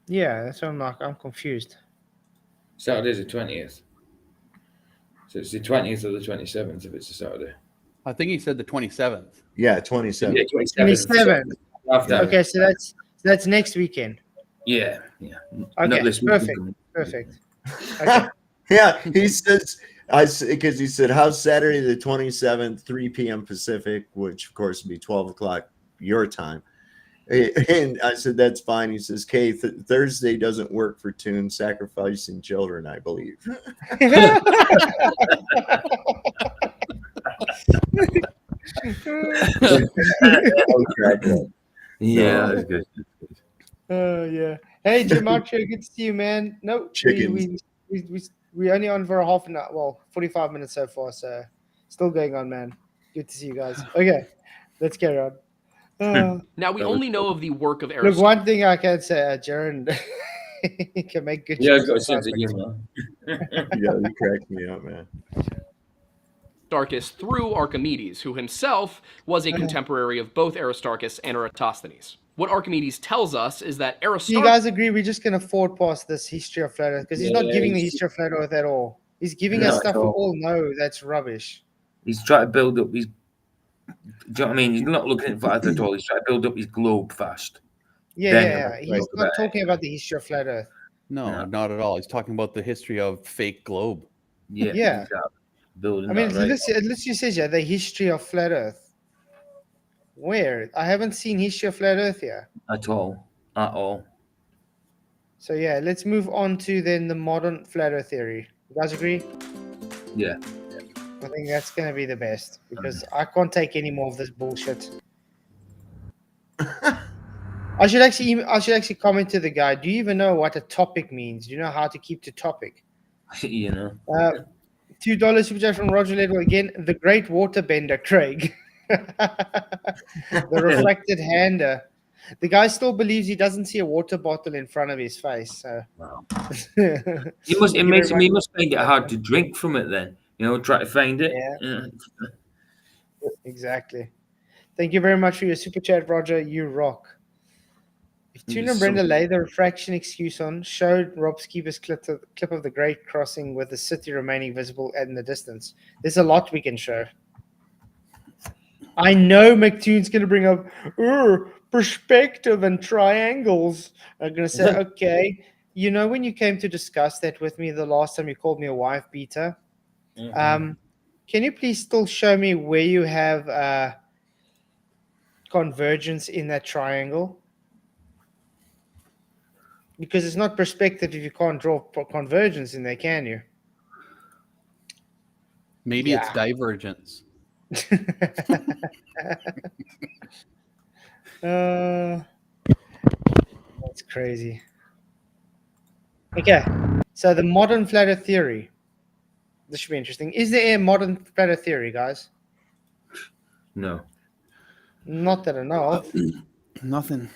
Yeah, that's what I'm confused.
Saturday's the 20th. So it's the 20th or the 27th if it's a Saturday.
I think he said the 27th.
Yeah, 27th.
Yeah,
27th. Okay, so that's next weekend.
Yeah.
Okay, perfect. Okay.
Yeah, he says, because he said, how's Saturday the 27th, 3 p.m. Pacific, which of course would be 12 o'clock your time. And I said, that's fine. He says, Kay, Thursday doesn't work for Toon, sacrificing children, I believe.
Yeah, that's good.
Oh, yeah. Hey, Gematria, good to see you, man. No, we only on for a half an hour. Well, 45 minutes so far, so still going on, man. Good to see you guys. Okay, let's carry on.
Now, we only know of the work of Aristotle.
Look, one thing I can say, Jaron can make good
I've got a sense of humor.
Yeah, you cracked me up, man.
Aristarchus through Archimedes, who himself was a contemporary of both Aristarchus and Eratosthenes. What Archimedes tells us is that Aristarchus...
You guys agree we just can afford past this history of flat Earth? Because he's not giving the history of flat Earth at all. He's giving us stuff we all know that's rubbish.
He's trying to build up his... Do you know what I mean? He's not looking at flat Earth at all. He's trying to build up his globe fast.
Yeah. He's not talking about the history of flat Earth.
No, not at all. He's talking about the history of fake globe.
Yeah.
Exactly.
Building
I mean,
that, right?
it literally says the history of flat Earth. Where? I haven't seen history of flat Earth here.
At all.
So yeah, let's move on to then the modern flat Earth theory. You guys agree?
Yeah.
I think that's going to be the best because I can't take any more of this bullshit. I should actually comment to the guy. Do you even know what a topic means? Do you know how to keep to topic?
You know.
$2 super chat from Roger Ledwell again. The great waterbender, Craig. The reflected hander. The guy still believes he doesn't see a water bottle in front of his face. So.
Wow. He must find it hard to drink from it then. You know, try to find it.
Yeah. Exactly. Thank you very much for your super chat, Roger. You rock. If Tuna and Brenda lay the refraction excuse on, showed Rob Skiba's clip of the Great Crossing with the city remaining visible in the distance. There's a lot we can show. I know McToon's going to bring up perspective and triangles. I'm going to say, okay, you know when you came to discuss that with me the last time you called me a wife beater? Can you please still show me where you have convergence in that triangle? Because it's not perspective if you can't draw convergence in there, can you?
Maybe it's divergence.
That's crazy. Okay, so the modern flat earth theory. This should be interesting. Is there a modern flat earth theory, guys?
No.
Not that I know of.
Nothing.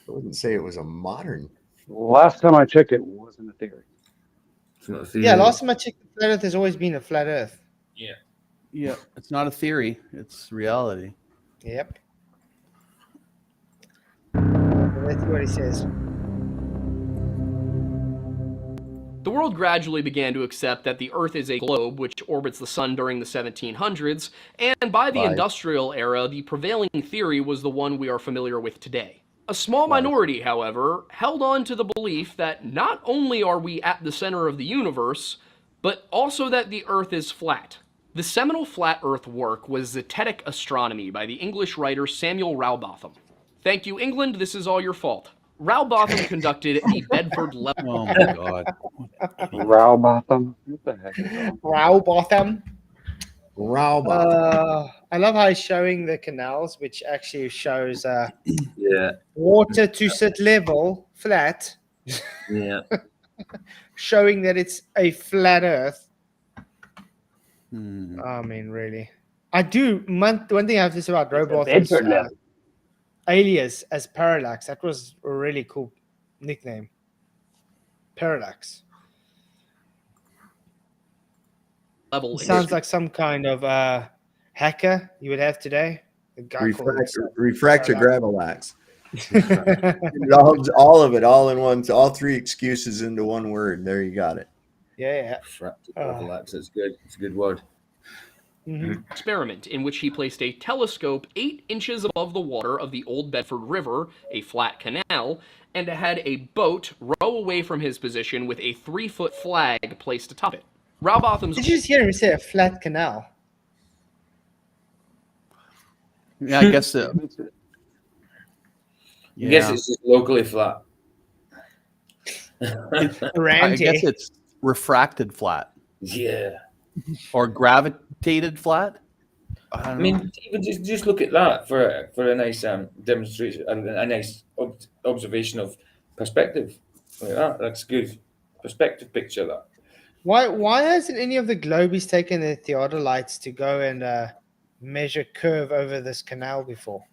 I wouldn't say it was a modern.
Last time I checked, it wasn't a theory.
It's not a theory.
Yeah, last time I checked, the flat earth has always been a flat earth.
Yeah.
Yeah, it's not a theory. It's reality.
Yep. Let's see what he says.
The world gradually began to accept that the Earth is a globe which orbits the sun during the 1700s, and by the industrial era, the prevailing theory was the one we are familiar with today. A small minority, however, held on to the belief that not only are we at the center of the universe, but also that the Earth is flat. The seminal flat Earth work was Zetetic Astronomy by the English writer Samuel Rowbotham. Thank you, England, this is all your fault. Rowbotham conducted a Bedford Level.
Oh my god.
Rowbotham? What the heck?
Rowbotham.
Rowbotham.
I love how he's showing the canals, which actually shows
Yeah.
water to sit level, flat,
Yeah.
showing that it's a flat Earth.
Hmm.
I mean, really. I do. One thing I have to say about Rowbotham's
Bedford Level.
alias as Parallax, that was a really cool nickname. Parallax.
Level
It sounds like some kind of hacker you would have today. A guy called
Refractor
Parallax.
Gravalax. all of it, all in one. All three excuses into one word. There you got it.
Yeah.
Refractor parallax. That's good. It's a good word.
Mm-hmm.
Experiment in which he placed a telescope 8 inches above the water of the old Bedford River, a flat canal, and had a boat row away from his position with a 3-foot flag placed atop it. Rowbotham's...
Did you just hear him say a flat canal?
Yeah, I guess so.
I guess it's just locally flat.
I guess it's refracted flat.
Yeah.
Or gravitated flat.
I mean, even just look at that for a nice demonstration, a nice observation of perspective. Like that. That's good perspective picture. That.
Why hasn't any of the globies taken their theodolites to go and measure curve over this canal before?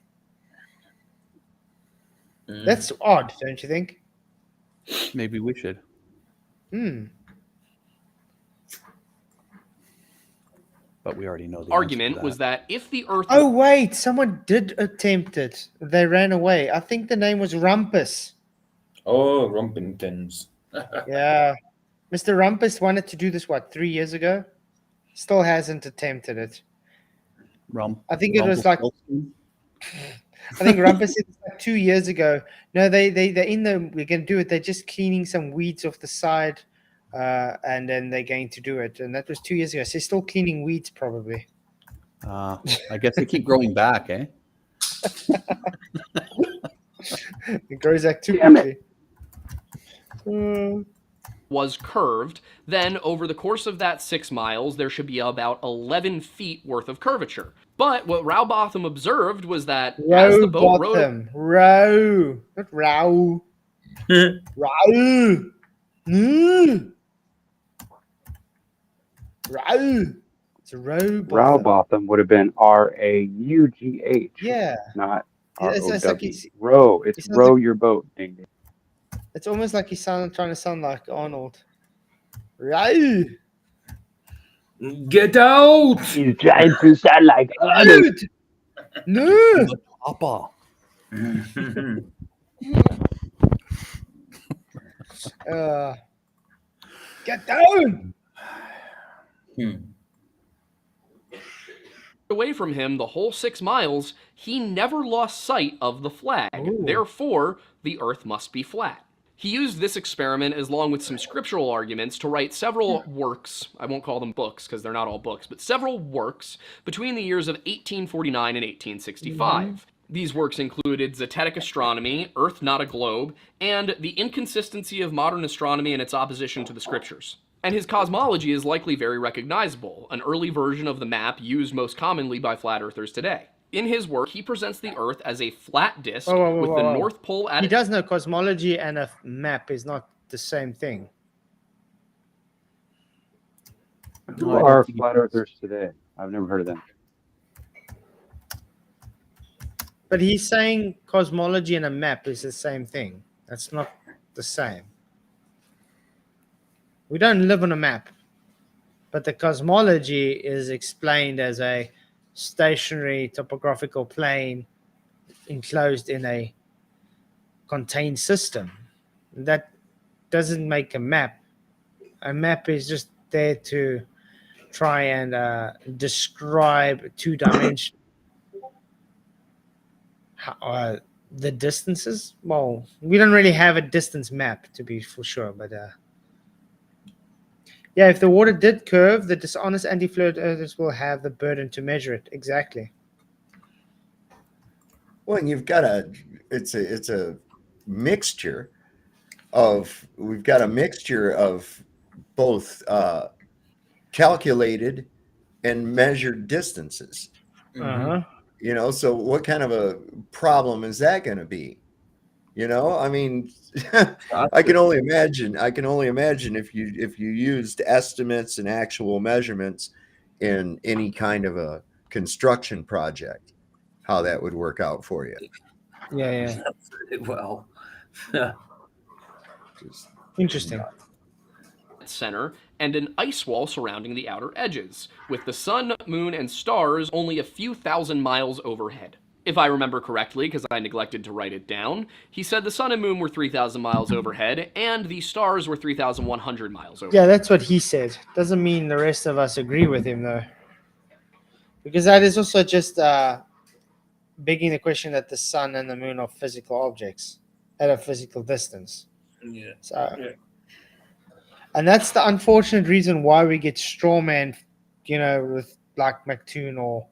That's odd, don't you think?
Maybe we should. But we already know the
argument was that if the Earth...
Oh, wait, someone did attempt it. They ran away. I think the name was Rumpus.
Oh, Rumpingtons.
Yeah. Mr. Rumpus wanted to do this, 3 years ago? Still hasn't attempted it. I think it was like... I think Rumpus said it like 2 years ago. No, they're in the... We're going to do it. They're just cleaning some weeds off the side. And then they're going to do it. And that was 2 years ago. So they're still cleaning weeds, probably.
I guess they keep growing back, eh?
It grows back too quickly.
Was curved, then over the course of that 6 miles, there should be about 11 feet worth of curvature. But what Rowbotham observed was that as the boat rode...
Row. Not row. Row. Row. It's a Rowbotham.
Rowbotham would have been R-A-U-G-H.
Yeah.
Not
It's
R-O-W.
like
row. It's row
like,
your boat. Ding, ding.
It's almost like he's trying to sound like Arnold. Row.
Get out!
He's trying to sound like Arnold.
No.
Papa.
Get down.
Away from him the whole 6 miles, he never lost sight of the flag.
Ooh.
Therefore, the Earth must be flat. He used this experiment along with some scriptural arguments to write several works, I won't call them books because they're not all books, but several works between the years of 1849 and 1865. These works included Zetetic Astronomy, Earth Not a Globe, and The Inconsistency of Modern Astronomy and Its Opposition to the Scriptures. And his cosmology is likely very recognizable, an early version of the map used most commonly by flat earthers today. In his work, he presents the Earth as a flat disk with the North Pole at
He does know cosmology and a map is not the same thing.
Who are flat earthers today? I've never heard of them.
But he's saying cosmology and a map is the same thing. That's not the same. We don't live on a map, but the cosmology is explained as a stationary topographical plane enclosed in a contained system. That doesn't make a map. A map is just there to try and describe 2 dimensions. The distances? Well, we don't really have a distance map to be for sure, but yeah, if the water did curve, the dishonest anti-flirt earthers will have the burden to measure it. Exactly.
Well, and it's a mixture we've got a mixture of both calculated and measured distances. You know, so what kind of a problem is that going to be? You know, I mean, I can only imagine if you used estimates and actual measurements in any kind of a construction project, how that would work out for you.
Yeah.
Well,
Interesting.
Center and an ice wall surrounding the outer edges, with the sun, moon, and stars only a few thousand miles overhead. If I remember correctly, because I neglected to write it down, he said the sun and moon were 3,000 miles overhead, and the stars were 3,100 miles overhead.
Yeah, that's what he said. Doesn't mean the rest of us agree with him, though. Because that is also just begging the question that the sun and the moon are physical objects at a physical distance.
yeah.
So, and that's the unfortunate reason why we get strawman, you know, with like McToon or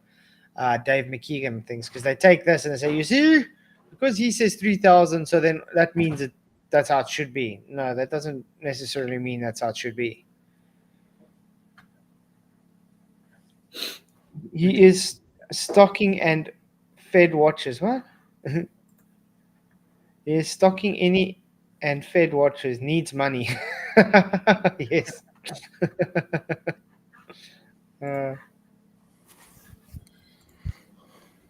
Dave McKeegan and things, because they take this and they say, you see, because he says 3,000, so then that means that's how it should be. No, that doesn't necessarily mean that's how it should be. He is stocking and fed watches. What? He is stocking any and fed watches, needs money. Yes.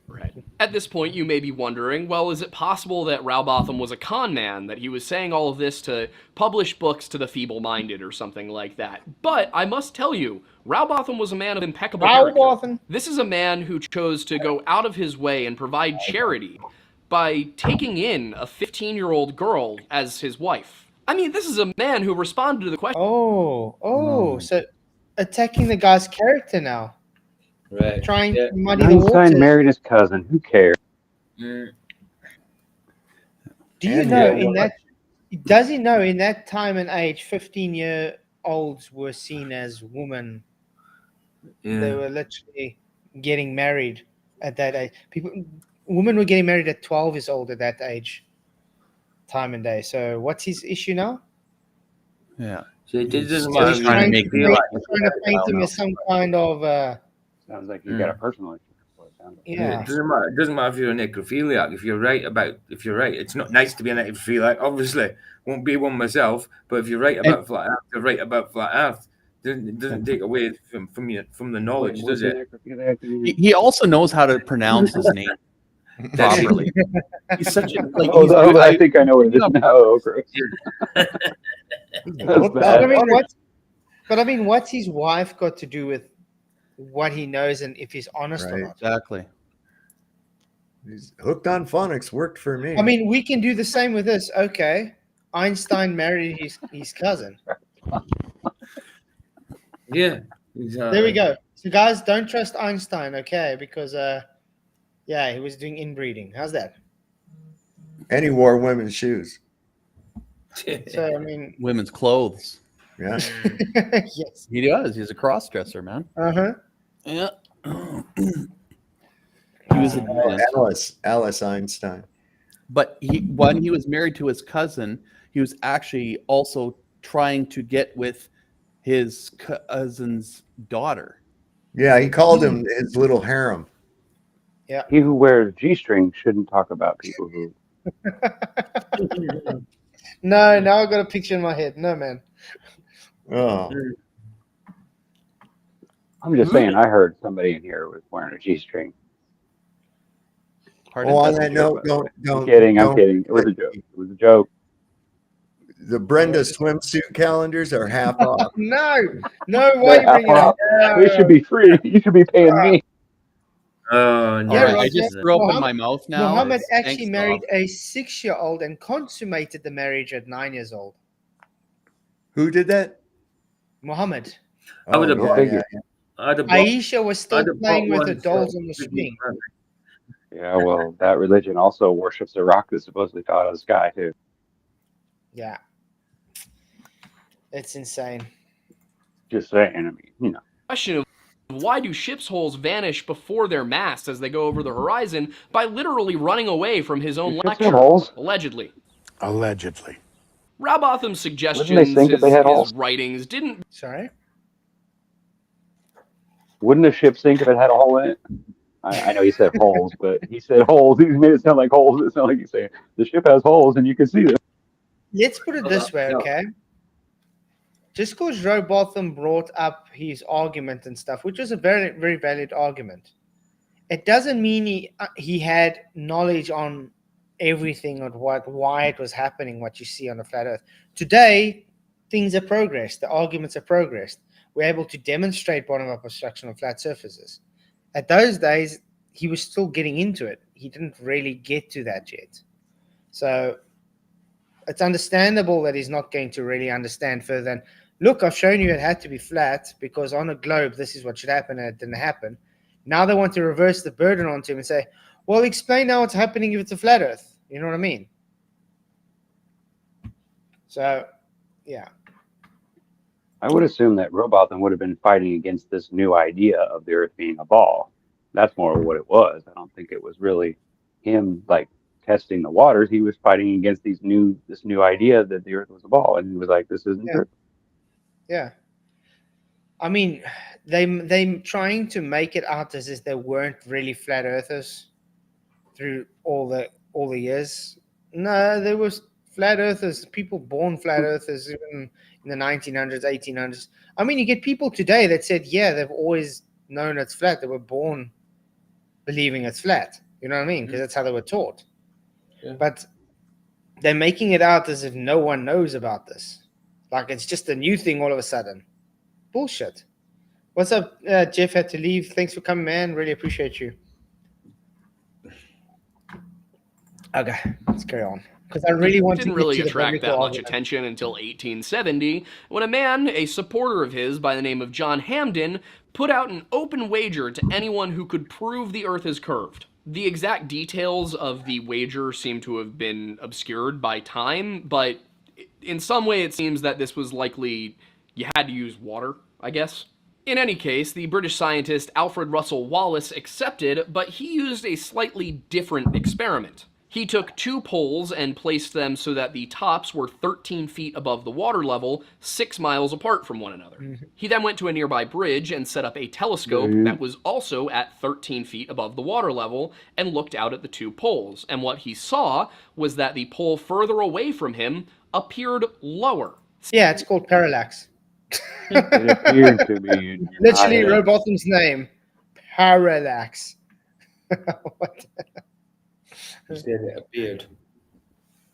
Right. At this point, you may be wondering, well, is it possible that Rowbotham was a con man, that he was saying all of this to publish books to the feeble-minded or something like that? But I must tell you, Rowbotham was a man of impeccable character. This is a man who chose to go out of his way and provide charity by taking in a 15-year-old girl as his wife. I mean, this is a man who responded to the question.
So attacking the guy's character now.
Right.
Trying to muddy the
Einstein
water.
married his cousin. Who cares?
Do you know does he know in that time and age, 15-year-olds were seen as women?
Yeah.
They were literally getting married at that age. Women were getting married at 12 years old at that age, time and day. So what's his issue now?
Yeah.
So it doesn't
So
matter.
he's trying to paint him as some kind of
Sounds like you got a personal issue.
yeah.
It doesn't matter if you're a necrophiliac. If you're right, it's not nice to be a necrophiliac. Obviously, won't be one myself. But if you're right about flat Earth, you're right about flat Earth. It doesn't take away from the knowledge, does it?
He also knows how to pronounce his name properly. He's such a like.
I think I know what it is now. Oh, gross.
But what's his wife got to do with what he knows and if he's honest or not?
Exactly.
He's hooked on phonics worked for me.
I mean, we can do the same with this. Okay, Einstein married his cousin.
Yeah.
There we go. So guys, don't trust Einstein, okay? Because yeah, he was doing inbreeding. How's that?
And he wore women's shoes.
So I mean,
Women's clothes.
Yeah.
yes.
He does. He's a cross dresser, man.
Uh-huh.
Yeah. He was advanced.
Alice Einstein.
But when he was married to his cousin, he was actually also trying to get with his cousin's daughter.
Yeah, he called him his little harem.
Yeah.
He who wears G-string shouldn't talk about people who.
No, now I've got a picture in my head. No, man.
Oh.
I'm just saying, I heard somebody in here was wearing a G-string.
Oh, on that note, don't.
I'm kidding. It was a joke. It was a joke.
The Brenda swimsuit calendars are half off.
No way you bring it up.
They should be free. You should be paying me.
Oh, no.
Yeah,
All right, I
Roger.
just threw up in my mouth now.
Muhammad
It's
actually
thanks,
married
Bob.
a 6-year-old and consummated the marriage at 9 years old.
Who did that?
Muhammad.
I would have
yeah,
bought-
yeah, yeah.
I'd have bought-
Aisha was still
I'd have
playing
bought
with her
one
dolls
for-
on the swing.
Yeah, well, that religion also worships a rock that's supposedly fell out of the sky too.
Yeah. It's insane.
Just saying. I mean,
Question of why do ships' holes vanish before their masts as they go over the horizon by literally running away from his own
Do ships
lecture?
have holes?
Allegedly.
Allegedly.
Rowbotham's suggestions,
Wouldn't they sink if they had holes?
his writings didn't
Sorry?
wouldn't a ship sink if it had a hole in it? I know he said holes, but he said holes. He made it sound like holes. It sounded like he's saying the ship has holes and you can see them.
Let's put it this way,
No.
okay? Just because Rowbotham brought up his argument and stuff, which was a very, very valid argument, it doesn't mean he had knowledge on everything on why it was happening, what you see on the flat Earth. Today, things have progressed. The arguments have progressed. We're able to demonstrate bottom-up obstruction on flat surfaces. At those days, he was still getting into it. He didn't really get to that yet. So it's understandable that he's not going to really understand further than, look, I've shown you it had to be flat because on a globe, this is what should happen, and it didn't happen. Now they want to reverse the burden onto him and say, well, explain now what's happening if it's a flat Earth. You know what I mean? So, yeah.
I would assume that Rowbotham would have been fighting against this new idea of the Earth being a ball. That's more what it was. I don't think it was really him like testing the waters. He was fighting against this new idea that the Earth was a ball, and he was like, "This isn't true."
Yeah. I mean, they trying to make it out as if they weren't really flat earthers through all the years. No, there was flat earthers, people born flat earthers even in the 1900s, 1800s. I mean, you get people today that said, yeah, they've always known it's flat. They were born believing it's flat. You know what I mean? Because that's how they were taught.
Yeah.
But they're making it out as if no one knows about this. Like it's just a new thing all of a sudden. Bullshit. What's up? Jeff had to leave. Thanks for coming, man. Really appreciate you. Okay, let's carry on. Because I really want to
didn't
get
really
to the
attract
biblical
that much
argument.
attention until 1870, when a man, a supporter of his by the name of John Hamden, put out an open wager to anyone who could prove the Earth is curved. The exact details of the wager seem to have been obscured by time, but in some way it seems that this was likely you had to use water, I guess. In any case, the British scientist Alfred Russel Wallace accepted, but he used a slightly different experiment. He took two poles and placed them so that the tops were 13 feet above the water level, 6 miles apart from one another. He then went to a nearby bridge and set up a telescope that was also at 13 feet above the water level and looked out at the two poles. And what he saw was that the pole further away from him appeared lower.
Yeah, it's called Parallax.
It appeared to be
Literally, Rowbotham's name. Parallax. What?
He said it appeared.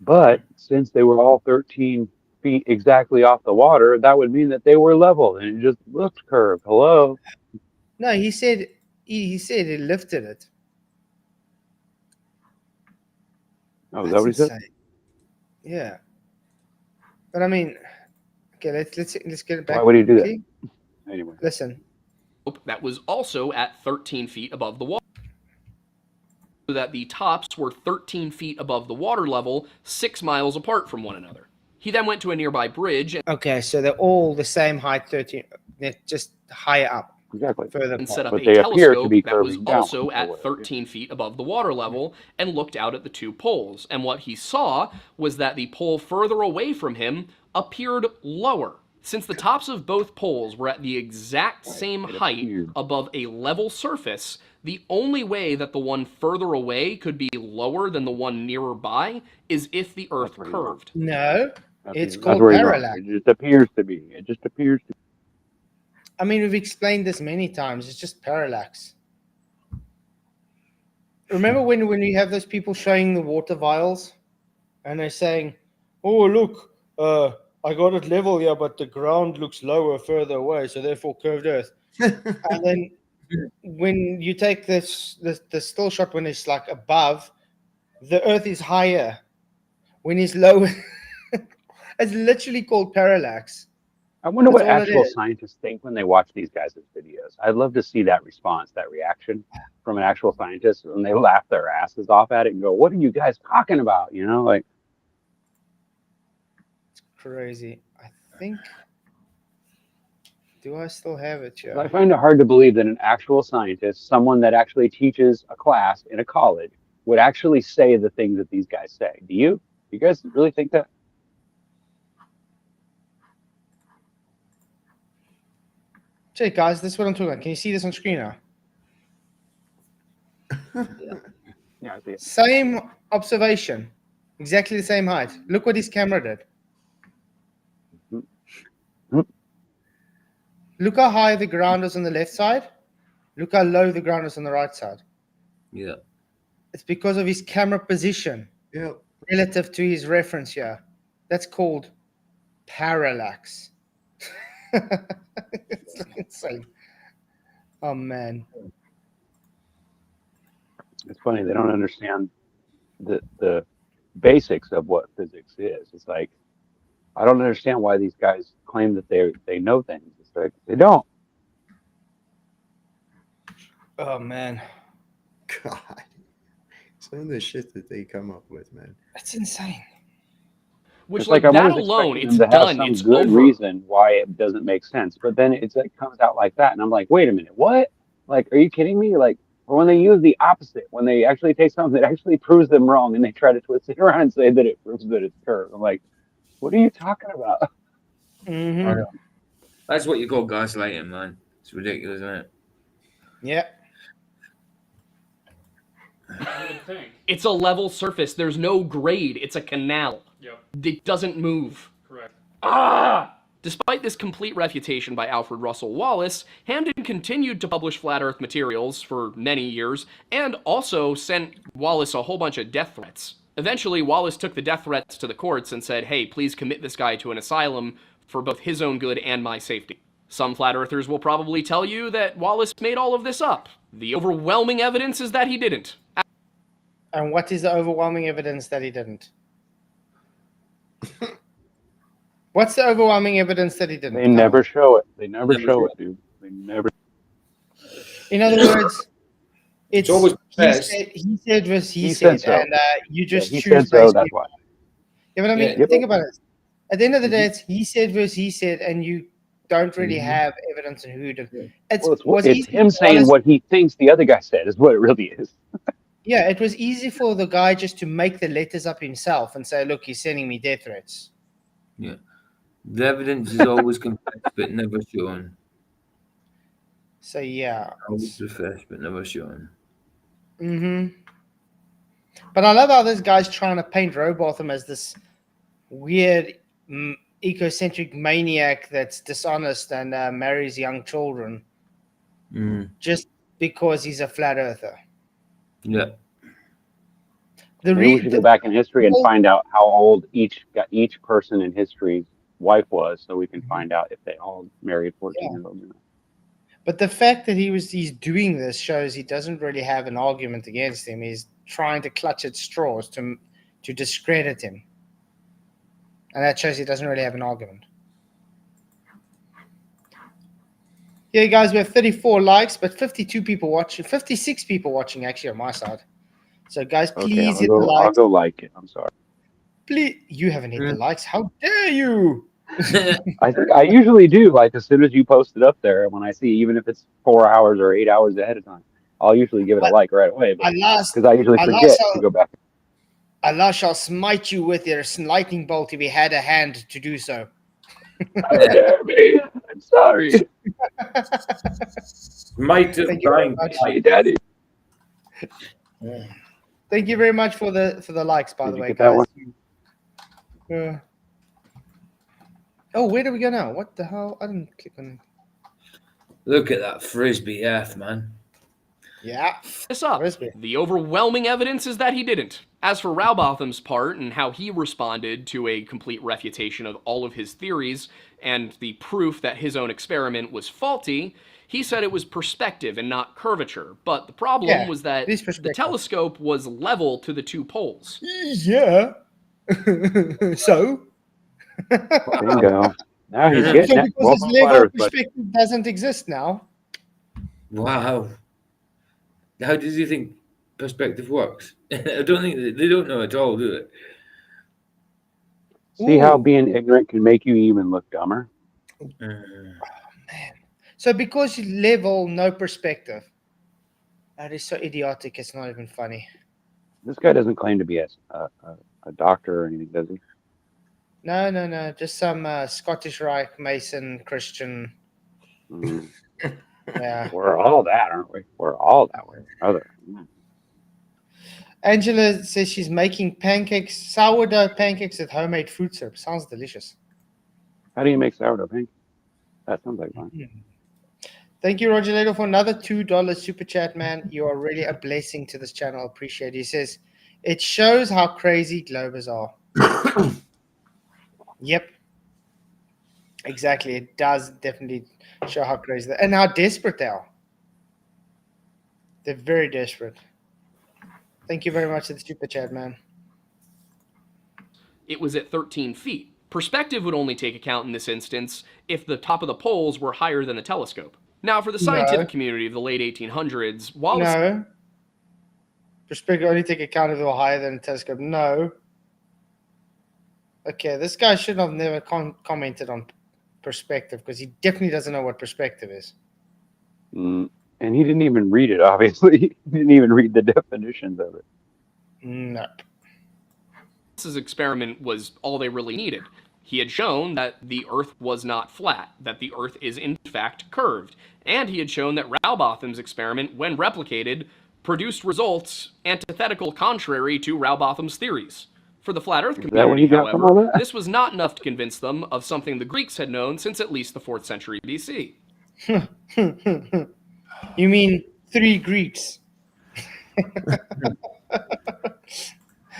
But since they were all 13 feet exactly off the water, that would mean that they were level and it just looked curved. Hello?
No, he said he lifted it.
Oh, is that what he said?
Insane. Yeah. But I mean, okay, let's get it back.
Why would he do that?
quickly.
Anyway,
Listen.
That was also at 13 feet above the water. So that the tops were 13 feet above the water level, 6 miles apart from one another. He then went to a nearby bridge.
Okay, so they're all the same height, 13, just higher up.
exactly.
Further
And set up
But
a
they appear to
telescope
be
that was
curving down
also
or
at
whatever.
13 feet above the water level and looked out at the two poles. And what he saw was that the pole further away from him appeared lower. Since the tops of both poles were at the exact same height above a level surface, the only way that the one further away could be lower than the one nearer by is if the Earth
where you're wrong.
curved.
No,
That's
called
where you're wrong.
parallax.
It just appears to be. It just appears to be.
I mean, we've explained this many times. It's just parallax. Remember when you have those people showing the water vials, and they're saying, "Oh, look, I got it level here, but the ground looks lower further away, so therefore curved Earth." And then when you take the still shot when it's like above, the Earth is higher. When it's lower, it's literally called parallax.
I wonder
That's
what
all it
actual
is.
scientists think when they watch these guys' videos. I'd love to see that response, that reaction from an actual scientist when they laugh their asses off at it and go, "What are you guys talking about?" You know, like.
It's crazy. I think. Do I still have it here?
I find it hard to believe that an actual scientist, someone that actually teaches a class in a college, would actually say the things that these guys say. Do you? You guys really think that?
Check, guys, this is what I'm talking about. Can you see this on screen now?
Yeah, I see it.
Same observation. Exactly the same height. Look what his camera did.
Mhm.
Look how high the ground is on the left side. Look how low the ground is on the right side.
Yeah.
It's because of his camera position
Yeah.
relative to his reference here. That's called parallax. It's insane. Oh, man.
It's funny, they don't understand the basics of what physics is. It's like, I don't understand why these guys claim that they know things. It's like they don't.
Oh, man.
God. Some of the shit that they come up with, man.
That's insane.
Which,
It's like I'm
that
always
alone,
expecting
it's
them to have
done.
some
It's
good
over.
reason why it doesn't make sense. But then it's like comes out like that, and I'm like, wait a minute, what? Like, are you kidding me? Like, or when they use the opposite, when they actually take something that actually proves them wrong, and they try to twist it around and say that it proves that it's curved. I'm like, what are you talking about?
Mm-hmm.
That's what you call gaslighting, man. It's ridiculous, isn't it?
Yeah.
It's a level surface. There's no grade. It's a canal.
Yep.
It doesn't move.
Correct.
Despite this complete refutation by Alfred Russel Wallace, Hamden continued to publish flat Earth materials for many years, and also sent Wallace a whole bunch of death threats. Eventually, Wallace took the death threats to the courts and said, "Hey, please commit this guy to an asylum for both his own good and my safety." Some flat earthers will probably tell you that Wallace made all of this up. The overwhelming evidence is that he didn't.
And what is the overwhelming evidence that he didn't? What's the overwhelming evidence that he didn't?
They
Come
never
on.
show it. They never show it, dude. They never.
In other words, it's
always
he
best.
said versus he
He
said,
said so.
and you just
he
choose
said so.
based
That's
on-
why.
Yeah, but I mean,
Yeah.
think about it. At the end of the day, it's he said versus he said, and you don't really
Mhm.
have evidence on who did. It's,
Well,
was
it's
easy
him
for
saying
Wallace-
what he thinks the other guy said is what it really is.
Yeah, it was easy for the guy just to make the letters up himself and say, "Look, he's sending me death threats."
Yeah. The evidence is always confessed but never shown.
So yeah.
Always confessed but never shown.
Mm-hmm. But I love how this guy's trying to paint Rowbotham as this weird, ecocentric maniac that's dishonest and marries young children just because he's a flat earther.
Yeah.
Maybe we should go back in history and find out how old each person in history's wife was, so we can find out if they all married 14-year-olds.
But the fact that he's doing this shows he doesn't really have an argument against him. He's trying to clutch at straws to discredit him. And that shows he doesn't really have an argument. Yeah, guys, we have 34 likes, but 52 people watching, 56 people watching actually on my side. So, guys, please hit the
I'll
likes.
go like it. I'm sorry.
Please, you haven't hit the likes. How dare you?
I think I usually do. Like as soon as you post it up there, when I see, even if it's 4 hours or 8 hours ahead of time, I'll usually give it a like right away. Because I usually forget to go back.
Allah shall smite you with your lightning bolt if he had a hand to do so.
I'm sorry.
Might have
Thank you very much.
Daddy.
Thank you very much for the likes, by
Did
the
you
way,
get that
guys.
one?
Oh, where do we go now? What the hell? I didn't click on it.
Look at that frisbee Earth, man.
Yeah.
This up.
Frisbee.
The overwhelming evidence is that he didn't. As for Rowbotham's part and how he responded to a complete refutation of all of his theories and the proof that his own experiment was faulty, he said it was perspective and not curvature. But the problem was that the telescope was level to the two poles.
Yeah. So?
Bingo. Now he's getting
So
it.
because his level of perspective doesn't exist now.
Wow. How does he think perspective works? I don't think they don't know at all, do they?
See how being ignorant can make you even look dumber?
Oh, man. So because you level, no perspective. That is so idiotic, it's not even funny.
This guy doesn't claim to be a doctor or anything, does he?
No. Just some Scottish Rite Mason Christian. Yeah.
We're all that, aren't we? We're all that way, brother.
Angela says she's making pancakes, sourdough pancakes with homemade fruit syrup. Sounds delicious.
How do you make sourdough pancakes? That sounds like fun.
Thank you, Roger Leto, for another $2 super chat, man. You are really a blessing to this channel. Appreciate it. He says, it shows how crazy globers are. Yep. Exactly. It does definitely show how crazy they are and how desperate they are. They're very desperate. Thank you very much for the super chat, man.
It was at 13 feet. Perspective would only take account in this instance if the top of the poles were higher than the telescope. Now, for the scientific community of the late 1800s, while...
No. Perspective only take account if they were higher than the telescope. No. Okay, this guy should have never commented on perspective because he definitely doesn't know what perspective is.
And he didn't even read it, obviously. He didn't even read the definitions of it.
No.
His experiment was all they really needed. He had shown that the Earth was not flat, that the Earth is in fact curved, and he had shown that Rowbotham's experiment, when replicated, produced results antithetical contrary to Rowbotham's theories. For the flat Earth community, however, this was not enough to convince them of something the Greeks had known since at least the 4th century BC.
You mean 3 Greeks?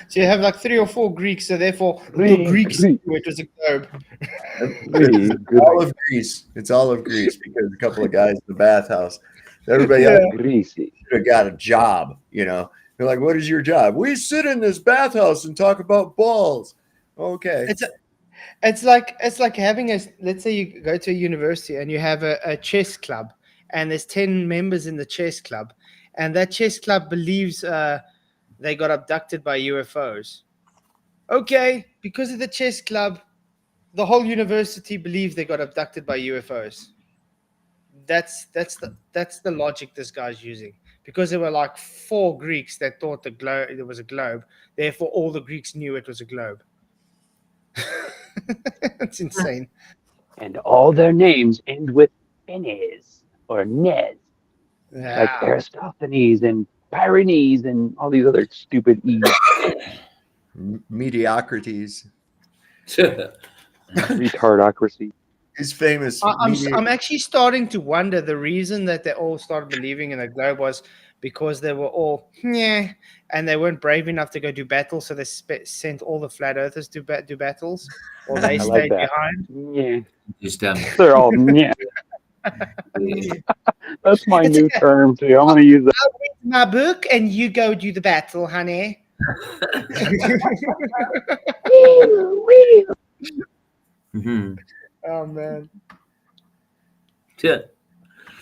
So you have like 3 or 4 Greeks, so therefore the Greeks knew it was a globe.
All of Greece. It's all of Greece because a couple of guys in the bathhouse. Everybody else should have got a job, you know. They're like, what is your job? We sit in this bathhouse and talk about balls. Okay.
It's like having let's say you go to a university and you have a chess club and there's 10 members in the chess club and that chess club believes they got abducted by UFOs. Okay, because of the chess club, the whole university believes they got abducted by UFOs. That's the logic this guy's using. Because there were like 4 Greeks that thought there was a globe, therefore all the Greeks knew it was a globe. That's insane.
And all their names end with Enes or Nez.
Yeah.
Like Aristophanes and Pyrenees and all these other stupid E's.
Mediocrities.
Retardocracy.
His famous.
I'm actually starting to wonder the reason that they all started believing in a globe was because they were all and they weren't brave enough to go do battle, so they sent all the flat earthers to do battles, or they stayed behind.
They're all That's my new term too. I'm gonna use that.
I'll read my book and you go do the battle, honey.
Mm-hmm.
Oh man.
Yeah.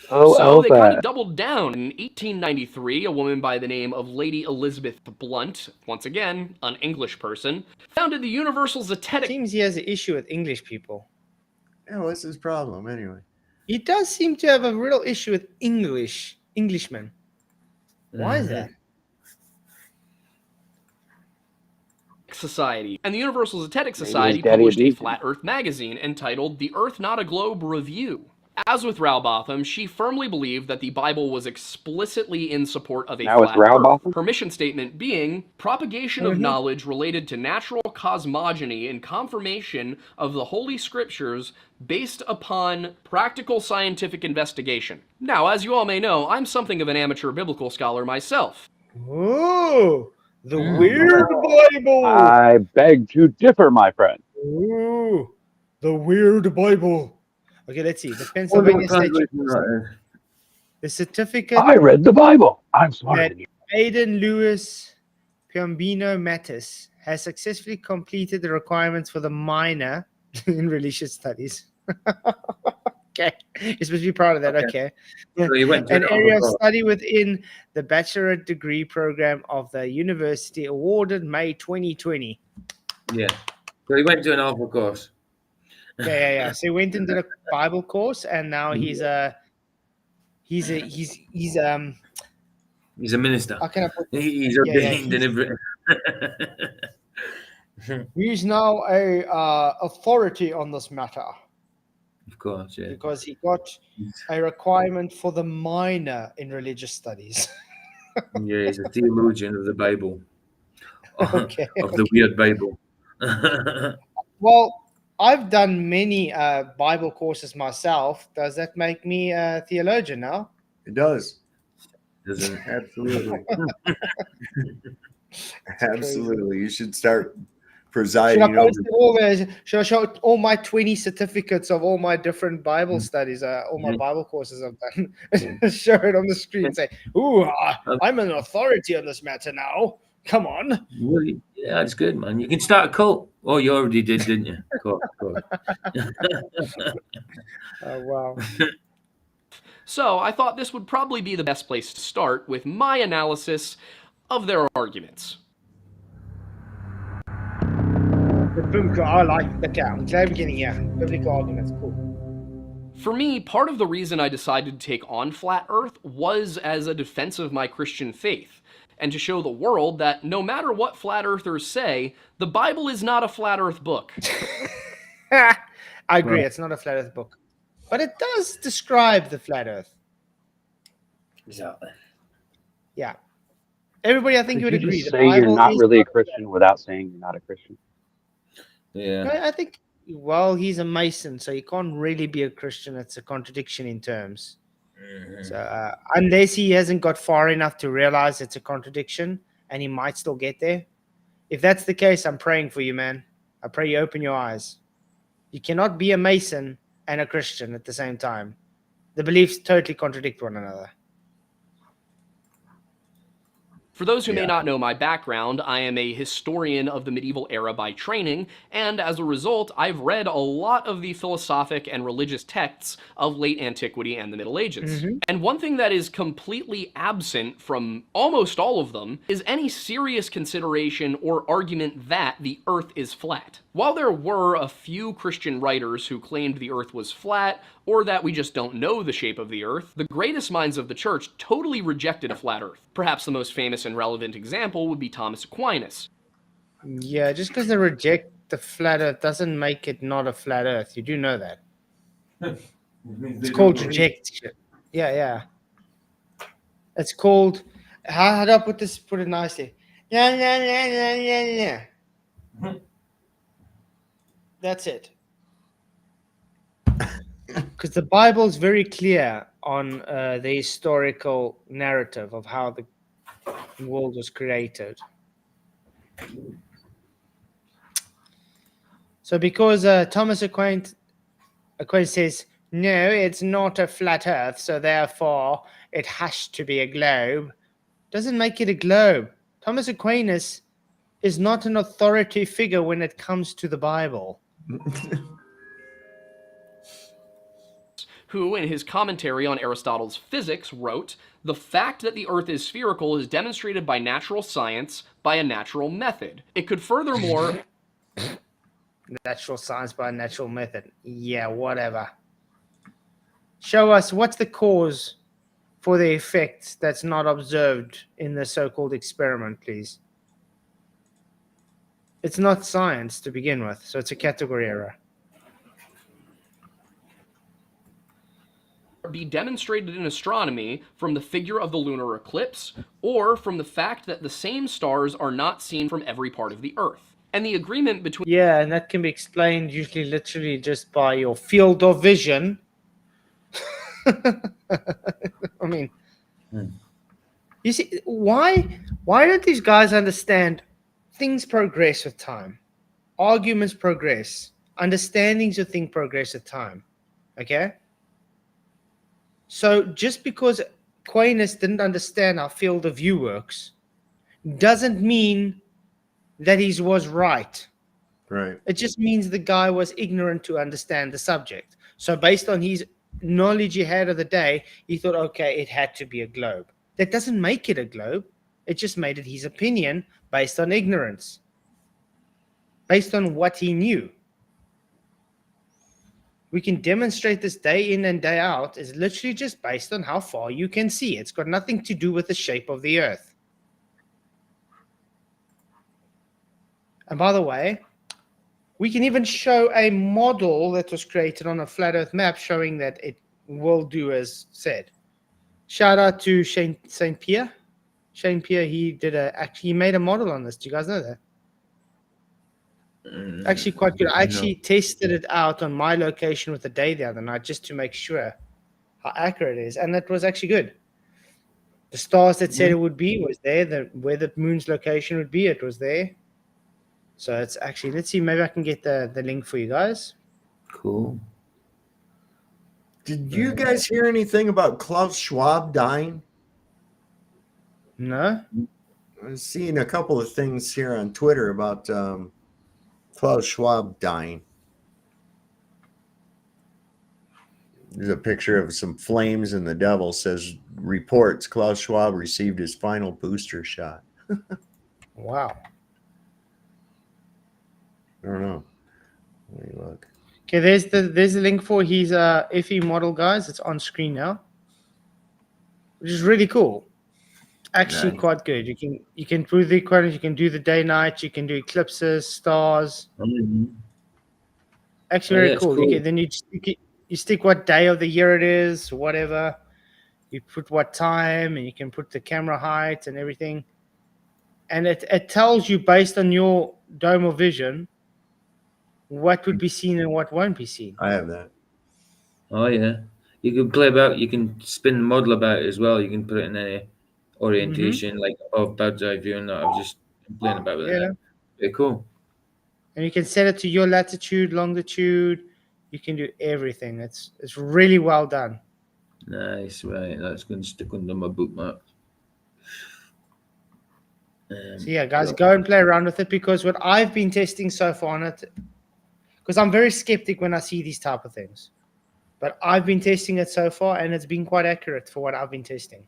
So they kind of
that.
doubled down. In 1893, a woman by the name of Lady Elizabeth Blunt, once again, an English person, founded the Universal Zetetic.
Seems he has an issue with English people.
Yeah, what's his problem anyway?
He does seem to have a real issue with Englishmen. Why is that?
Society. And the Universal Zetetic
Maybe
Society
his daddy
published a
abused him.
Flat Earth magazine entitled The Earth Not a Globe Review. As with Rowbotham, she firmly believed that the Bible was explicitly in support of a
Now it's
flat Earth.
Rowbotham?
Her mission statement being propagation of knowledge related to natural cosmogony and confirmation of the Holy Scriptures based upon practical scientific investigation. Now, as you all may know, I'm something of an amateur biblical scholar myself.
Ooh, the weird Bible.
I beg to differ, my friend.
Ooh, the weird Bible. Okay, let's see. The Pennsylvania State the certificate
I read the Bible. I'm smarter
that
than you.
Aidan Lewis Piombino Mattis has successfully completed the requirements for the minor in religious studies. Okay, you're supposed to be proud of that. Okay,
So you went to
an area of study within the bachelorate degree program of the university, awarded May 2020.
Yeah. So he went to an alpha course.
Yeah. So he went and did a Bible course, and now he's a
He's a minister.
how can I put
He's
yeah,
ordained and everything.
he's now a authority on this matter
Of course, yeah.
because he got a requirement for the minor in religious studies.
Yeah, he's a theologian of the Bible.
Okay.
Of the weird Bible.
Well, I've done many Bible courses myself. Does that make me a theologian now?
It does.
Doesn't
Absolutely. Absolutely. You should start
Should I
presiding
post
over.
it all? Should I show all my 20 certificates of all my different Bible studies, all my Bible courses I've done? Show it on the screen and say, "Ooh, I'm an authority on this matter now. Come on."
Really? Yeah, that's good, man. You can start a cult. Oh, you already did, didn't you? Cool.
Oh, wow.
So I thought this would probably be the best place to start with my analysis of their arguments.
I like the I'm glad we're getting biblical arguments. Cool.
For me, part of the reason I decided to take on Flat Earth was as a defense of my Christian faith, and to show the world that no matter what Flat Earthers say, the Bible is not a Flat Earth book.
I agree, it's not a Flat Earth book. But it does describe the Flat Earth.
Exactly.
Yeah. Everybody, I think,
Could
would
you
agree.
just
The
say you're
Bible
not
is
really a
not
Christian without saying you're not a Christian?
Yeah.
I think, well, he's a Mason, so he can't really be a Christian. It's a contradiction in terms. So unless he hasn't got far enough to realize it's a contradiction, and he might still get there. If that's the case, I'm praying for you, man. I pray you open your eyes. You cannot be a Mason and a Christian at the same time. The beliefs totally contradict one another.
For those who may not know my background, I am a historian of the medieval era by training, and as a result, I've read a lot of the philosophic and religious texts of late antiquity and the Middle Ages. And one thing that is completely absent from almost all of them is any serious consideration or argument that the Earth is flat. While there were a few Christian writers who claimed the Earth was flat, or that we just don't know the shape of the Earth, the greatest minds of the Church totally rejected a flat Earth. Perhaps the most famous and relevant example would be Thomas Aquinas.
Yeah, just because they reject the flat Earth doesn't make it not a flat Earth. You do know that. It's called rejection. Yeah. It's called, how do I put this? Put it nicely. Yeah. That's it. Because the Bible is very clear on the historical narrative of how the world was created. So because Thomas Aquinas says, no, it's not a flat Earth, so therefore it has to be a globe, doesn't make it a globe. Thomas Aquinas is not an authority figure when it comes to the Bible.
who, in his commentary on Aristotle's Physics, wrote, "The fact that the Earth is spherical is demonstrated by natural science by a natural method. It could furthermore..."
Natural science by a natural method. Yeah, whatever. Show us what's the cause for the effect that's not observed in the so-called experiment, please. It's not science to begin with, so it's a category error.
Be demonstrated in astronomy from the figure of the lunar eclipse, or from the fact that the same stars are not seen from every part of the Earth. And the agreement between...
Yeah, and that can be explained usually literally just by your field of vision. I mean, you see, why don't these guys understand things progress with time? Arguments progress. Understandings of things progress with time. Okay? So just because Aquinas didn't understand how field of view works doesn't mean that he was right.
Right.
It just means the guy was ignorant to understand the subject. So based on his knowledge he had of the day, he thought, okay, it had to be a globe. That doesn't make it a globe. It just made it his opinion based on ignorance, based on what he knew. We can demonstrate this day in and day out is literally just based on how far you can see. It's got nothing to do with the shape of the Earth. And by the way, we can even show a model that was created on a flat Earth map showing that it will do as said. Shout out to St. Pierre. Shane Pierre, he made a model on this. Do you guys know that? Actually quite good. I actually tested it out on my location with the day the other night just to make sure how accurate it is, and it was actually good. The stars that said it would be was there. Where the moon's location would be, it was there. So it's actually, let's see, maybe I can get the link for you guys.
Cool.
Did you guys hear anything about Klaus Schwab dying?
No?
I was seeing a couple of things here on Twitter about Klaus Schwab dying. There's a picture of some flames and the devil says, reports Klaus Schwab received his final booster shot.
Wow.
I don't know. Let me look.
Okay, there's the link for his FE model, guys. It's on screen now, which is really cool. Actually, quite good. You can prove the equality. You can do the day night. You can do eclipses, stars. Actually, very cool.
Cool.
Then you stick what day of the year it is, whatever. You put what time, and you can put the camera height and everything. And it tells you based on your dome of vision what would be seen and what won't be seen.
I have that.
Oh yeah, you can play about. You can spin the model about it as well. You can put it in any orientation, like above bird's eye view, and that. I've just been playing about with that. Very cool.
And you can set it to your latitude, longitude. You can do everything. It's really well done.
Nice, right? That's going to stick under my bookmark.
So yeah, guys, go and play around with it, because what I've been testing so far on it, because I'm very skeptic when I see these type of things, but I've been testing it so far, and it's been quite accurate for what I've been testing.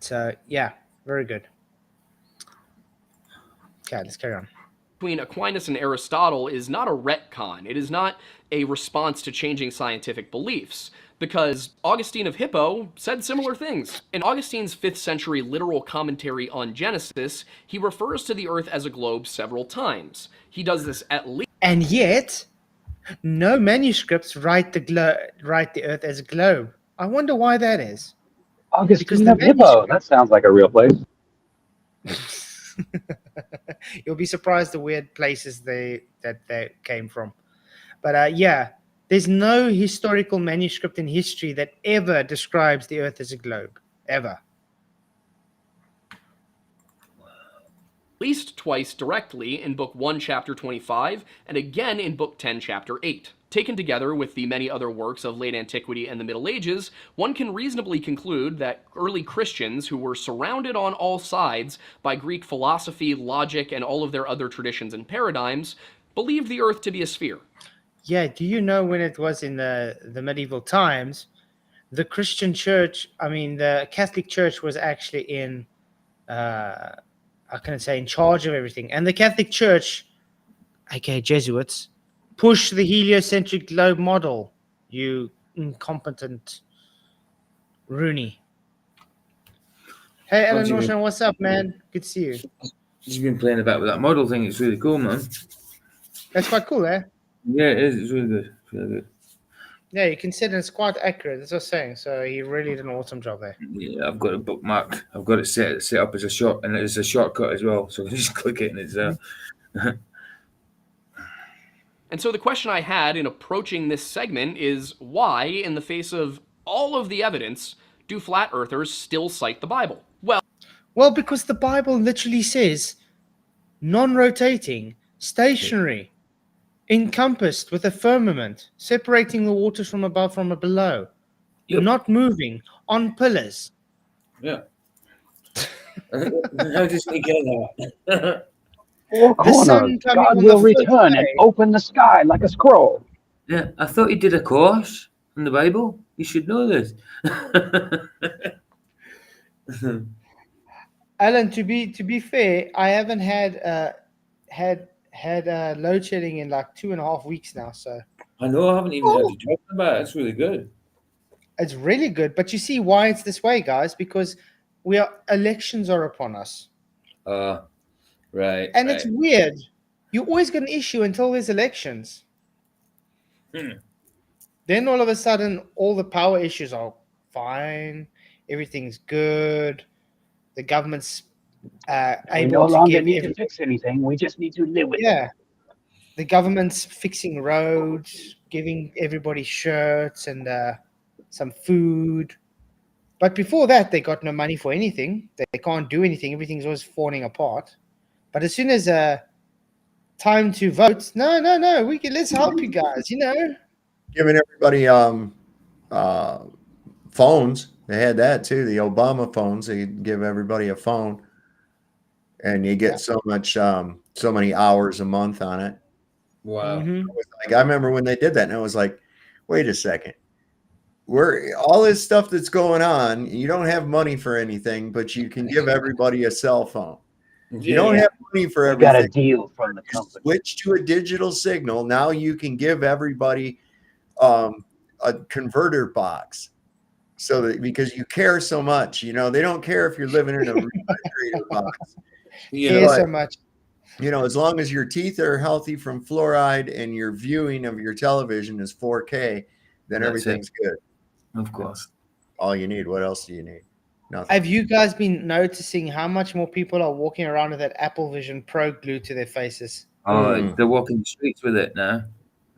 So yeah, very good. Okay, let's carry on.
Between Aquinas and Aristotle is not a retcon. It is not a response to changing scientific beliefs, because Augustine of Hippo said similar things. In Augustine's 5th century literal commentary on Genesis, he refers to the Earth as a globe several times. He does this at least...
And yet, no manuscripts write the Earth as a globe. I wonder why that is.
Augustine of Hippo. That sounds like a real place.
You'll be surprised the weird places they came from. But yeah, there's no historical manuscript in history that ever describes the Earth as a globe, ever.
At least twice directly in Book 1, Chapter 25, and again in Book 10, Chapter 8. Taken together with the many other works of late antiquity and the Middle Ages, one can reasonably conclude that early Christians, who were surrounded on all sides by Greek philosophy, logic, and all of their other traditions and paradigms, believed the Earth to be a sphere.
Yeah, do you know when it was in the medieval times, the Christian church, the Catholic Church was actually in, how can I say, in charge of everything. And the Catholic Church, aka Jesuits, push the heliocentric globe model, you incompetent Rooney. Hey, Alan Norshan, what's up, man? Good to see you.
You've been playing about with that model thing. It's really cool, man.
That's quite cool, eh?
Yeah, it is. It's really good. It's really good.
Yeah, you can see it's quite accurate. That's what I was saying. So he really did an awesome job there.
Yeah, I've got it bookmarked. I've got it set up as a short, and it's a shortcut as well. So just click it, and it's there.
And so the question I had in approaching this segment is why, in the face of all of the evidence, do flat earthers still cite the Bible?
Well, because the Bible literally says non-rotating, stationary, encompassed with a firmament, separating the waters from above from below, not moving, on pillars.
Yeah. How does he get that?
Four corners. God will return and open the sky like a scroll.
Yeah, I thought he did a course in the Bible. You should know this.
Alan, to be fair, I haven't had load shedding in like 2.5 weeks now. So
I know I haven't even heard you talking about it. It's really good.
It's really good, but you see why it's this way, guys? Because elections are upon us.
Right.
And it's weird. You always get an issue until there's elections. Then all of a sudden, all the power issues are fine. Everything's good. The government's able
no
to
longer
give
need to fix anything. We just need to live with it.
Yeah. The government's fixing roads, giving everybody shirts and some food. But before that, they got no money for anything. They can't do anything. Everything's always falling apart. But as soon as time to vote, no, let's help you guys,
Giving everybody phones. They had that too. The Obama phones. They give everybody a phone, and you get so many hours a month on it.
Wow.
Like, I remember when they did that, and I was like, wait a second. All this stuff that's going on, you don't have money for anything, but you can give everybody a cell phone. You don't have money for everything.
Got a deal from the company.
Switch to a digital signal. Now you can give everybody a converter box. So that because you care so much, they don't care if you're living in a refrigerator box.
So much.
As long as your teeth are healthy from fluoride and your viewing of your television is 4K, then everything's good.
Of course.
All you need. What else do you need? Nothing.
Have you guys been noticing how much more people are walking around with that Apple Vision Pro glued to their faces?
Oh, they're walking the streets with it now.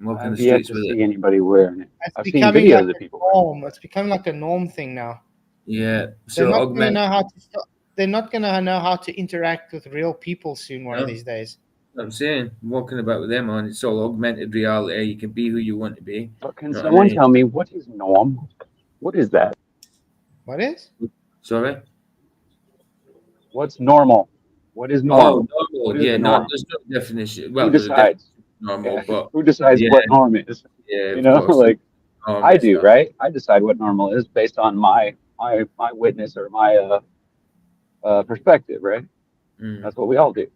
I've yet to see anybody wearing it. I've seen videos of people.
It's becoming like a norm thing now.
Yeah.
So they're not going to know how to interact with real people soon one of these days.
I'm saying, walking about with them on, it's all augmented reality. You can be who you want to be.
But can someone tell me what is norm? What is that?
What is?
Sorry?
What's normal? What is normal?
Oh, normal. Yeah, there's no definition. Well,
who decides?
Normal, but
who decides what norm is?
Yeah,
I do, right? I decide what normal is based on my witness or my perspective, right? That's what we all do.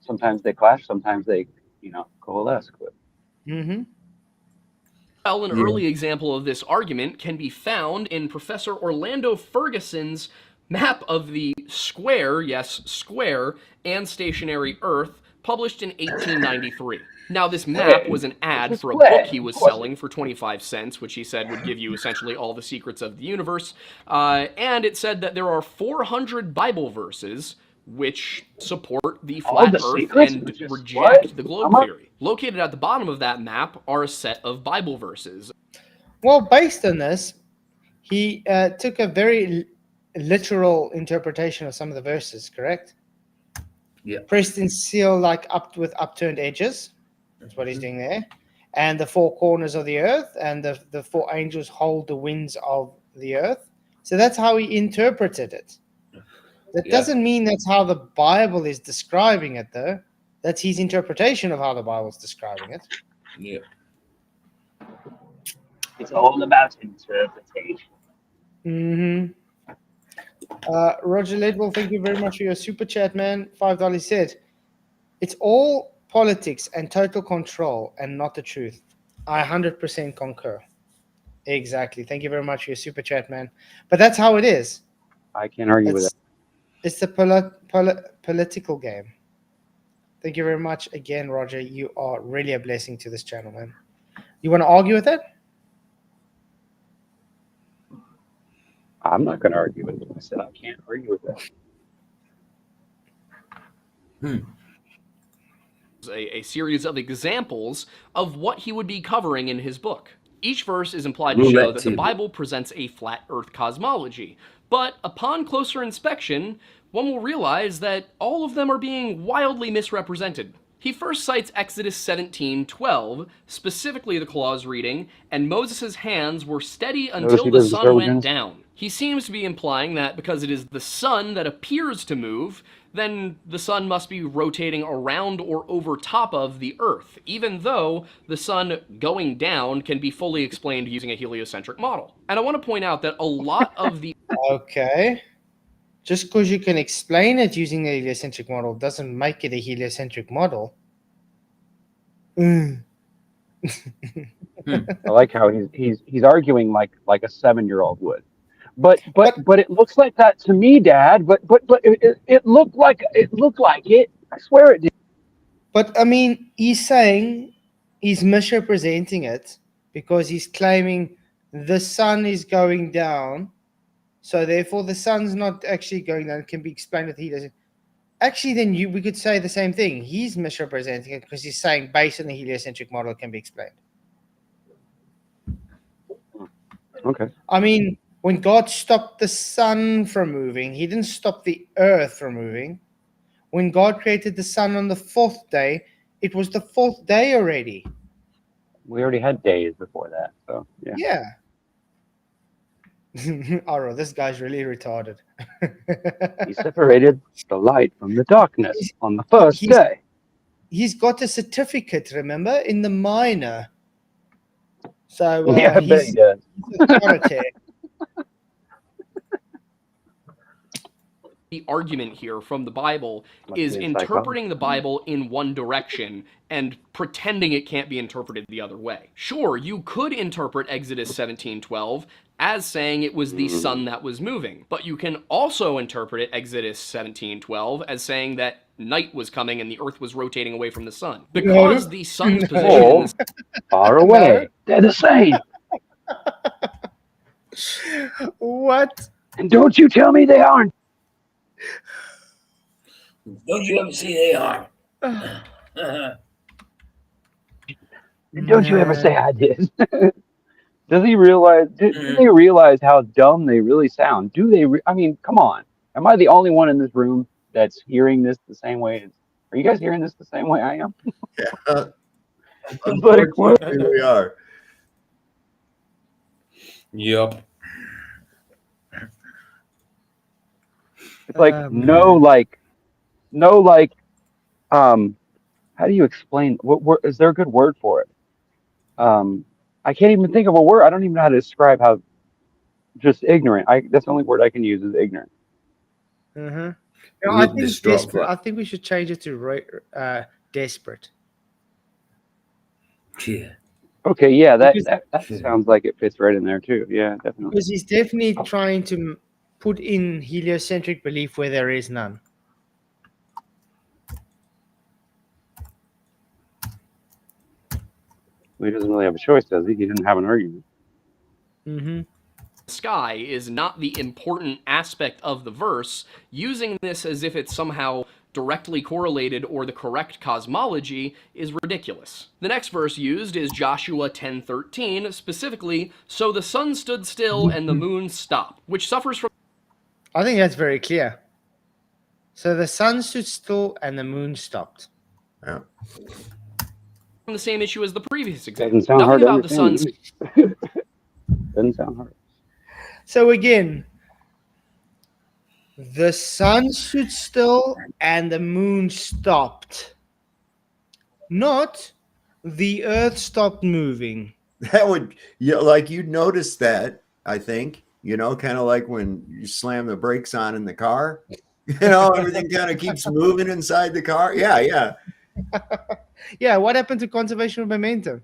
Sometimes they clash, sometimes they, coalesce. But
Well, an early example of this argument can be found in Professor Orlando Ferguson's map of the square and stationary Earth, published in 1893. Now, this map was an ad for a book he was selling for 25 cents, which he said would give you essentially all the secrets of the universe. And it said that there are 400 Bible verses which support the flat Earth and reject the globe theory. Located at the bottom of that map are a set of Bible verses.
Well, based on this, he took a very literal interpretation of some of the verses, correct?
Yeah.
Pressed and sealed with upturned edges. That's what he's doing there. and the four corners of the earth, and the four angels hold the winds of the earth. So that's how he interpreted it. That doesn't mean that's how the Bible is describing it, though. That's his interpretation of how the Bible is describing it.
Yeah.
It's all about interpretation.
Mm-hmm. Roger Ledwell, thank you very much for your super chat, man. $5 said, it's all politics and total control and not the truth. I 100% concur. Exactly. Thank you very much for your super chat, man. But that's how it is.
I can't argue with that.
It's the political game. Thank you very much again, Roger. You are really a blessing to this channel, man. You want to argue with it?
I'm not going to argue with it. I said I can't argue with that.
A series of examples of what he would be covering in his book. Each verse is implied to show that the Bible presents a flat earth cosmology, but upon closer inspection, one will realize that all of them are being wildly misrepresented. He first cites Exodus 17:12, specifically the clause reading, and Moses' hands were steady until the sun went down. He seems to be implying that because it is the sun that appears to move, then the sun must be rotating around or over top of the earth, even though the sun going down can be fully explained using a heliocentric model. And I want to point out that a lot of the...
Okay. Just because you can explain it using the heliocentric model doesn't make it a heliocentric model.
I like how he's arguing like a 7-year-old would. But it looks like that to me, Dad. But it looked like it. I swear it did.
But I mean, he's saying he's misrepresenting it because he's claiming the sun is going down, so therefore the sun's not actually going down. It can be explained with heliocentric. Actually, then we could say the same thing. He's misrepresenting it because he's saying based on the heliocentric model it can be explained.
Okay.
I mean, when God stopped the sun from moving, he didn't stop the earth from moving. When God created the sun on the 4th day, it was the 4th day already.
We already had days before that, so yeah.
Aro, this guy's really retarded.
He separated the light from the darkness on the first day.
He's got a certificate, remember, in the minor. So
yeah, I bet he does.
The argument here from the Bible is interpreting the Bible in one direction and pretending it can't be interpreted the other way. Sure, you could interpret Exodus 17:12 as saying it was the sun that was moving, but you can also interpret Exodus 17:12 as saying that night was coming and the earth was rotating away from the sun. Because the sun's position is
far away. They're the same.
What?
And don't you tell me they aren't.
Don't you ever see they are?
Don't you ever say I did? Does he realize? Do they realize how dumb they really sound? Do they? I mean, come on. Am I the only one in this room that's hearing this the same way? Are you guys hearing this the same way I am?
Yeah. Unfortunately, we are.
Yep.
It's like how do you explain? What is there a good word for it? I can't even think of a word. I don't even know how to describe how just ignorant. That's the only word I can use is ignorant.
Mm-hmm. No, I think desperate. I think we should change it to desperate.
Yeah.
Okay, yeah, that sounds like it fits right in there too. Yeah, definitely.
Because he's definitely trying to put in heliocentric belief where there is none.
Well, he doesn't really have a choice, does he? He didn't have an argument.
Mm-hmm.
Sky is not the important aspect of the verse, using this as if it's somehow directly correlated or the correct cosmology is ridiculous. The next verse used is Joshua 10:13, specifically, so the sun stood still and the moon stopped, which suffers from...
I think that's very clear. So the sun stood still and the moon stopped.
Yeah.
the same issue as the previous example.
Doesn't sound
Nothing
hard to
about the sun's.
understand. Doesn't sound hard.
So again, the sun stood still and the moon stopped. Not the earth stopped moving.
That would, like you'd notice that, I think, kind of like when you slam the brakes on in the car, everything kind of keeps moving inside the car. Yeah.
Yeah, what happened to conservation of momentum?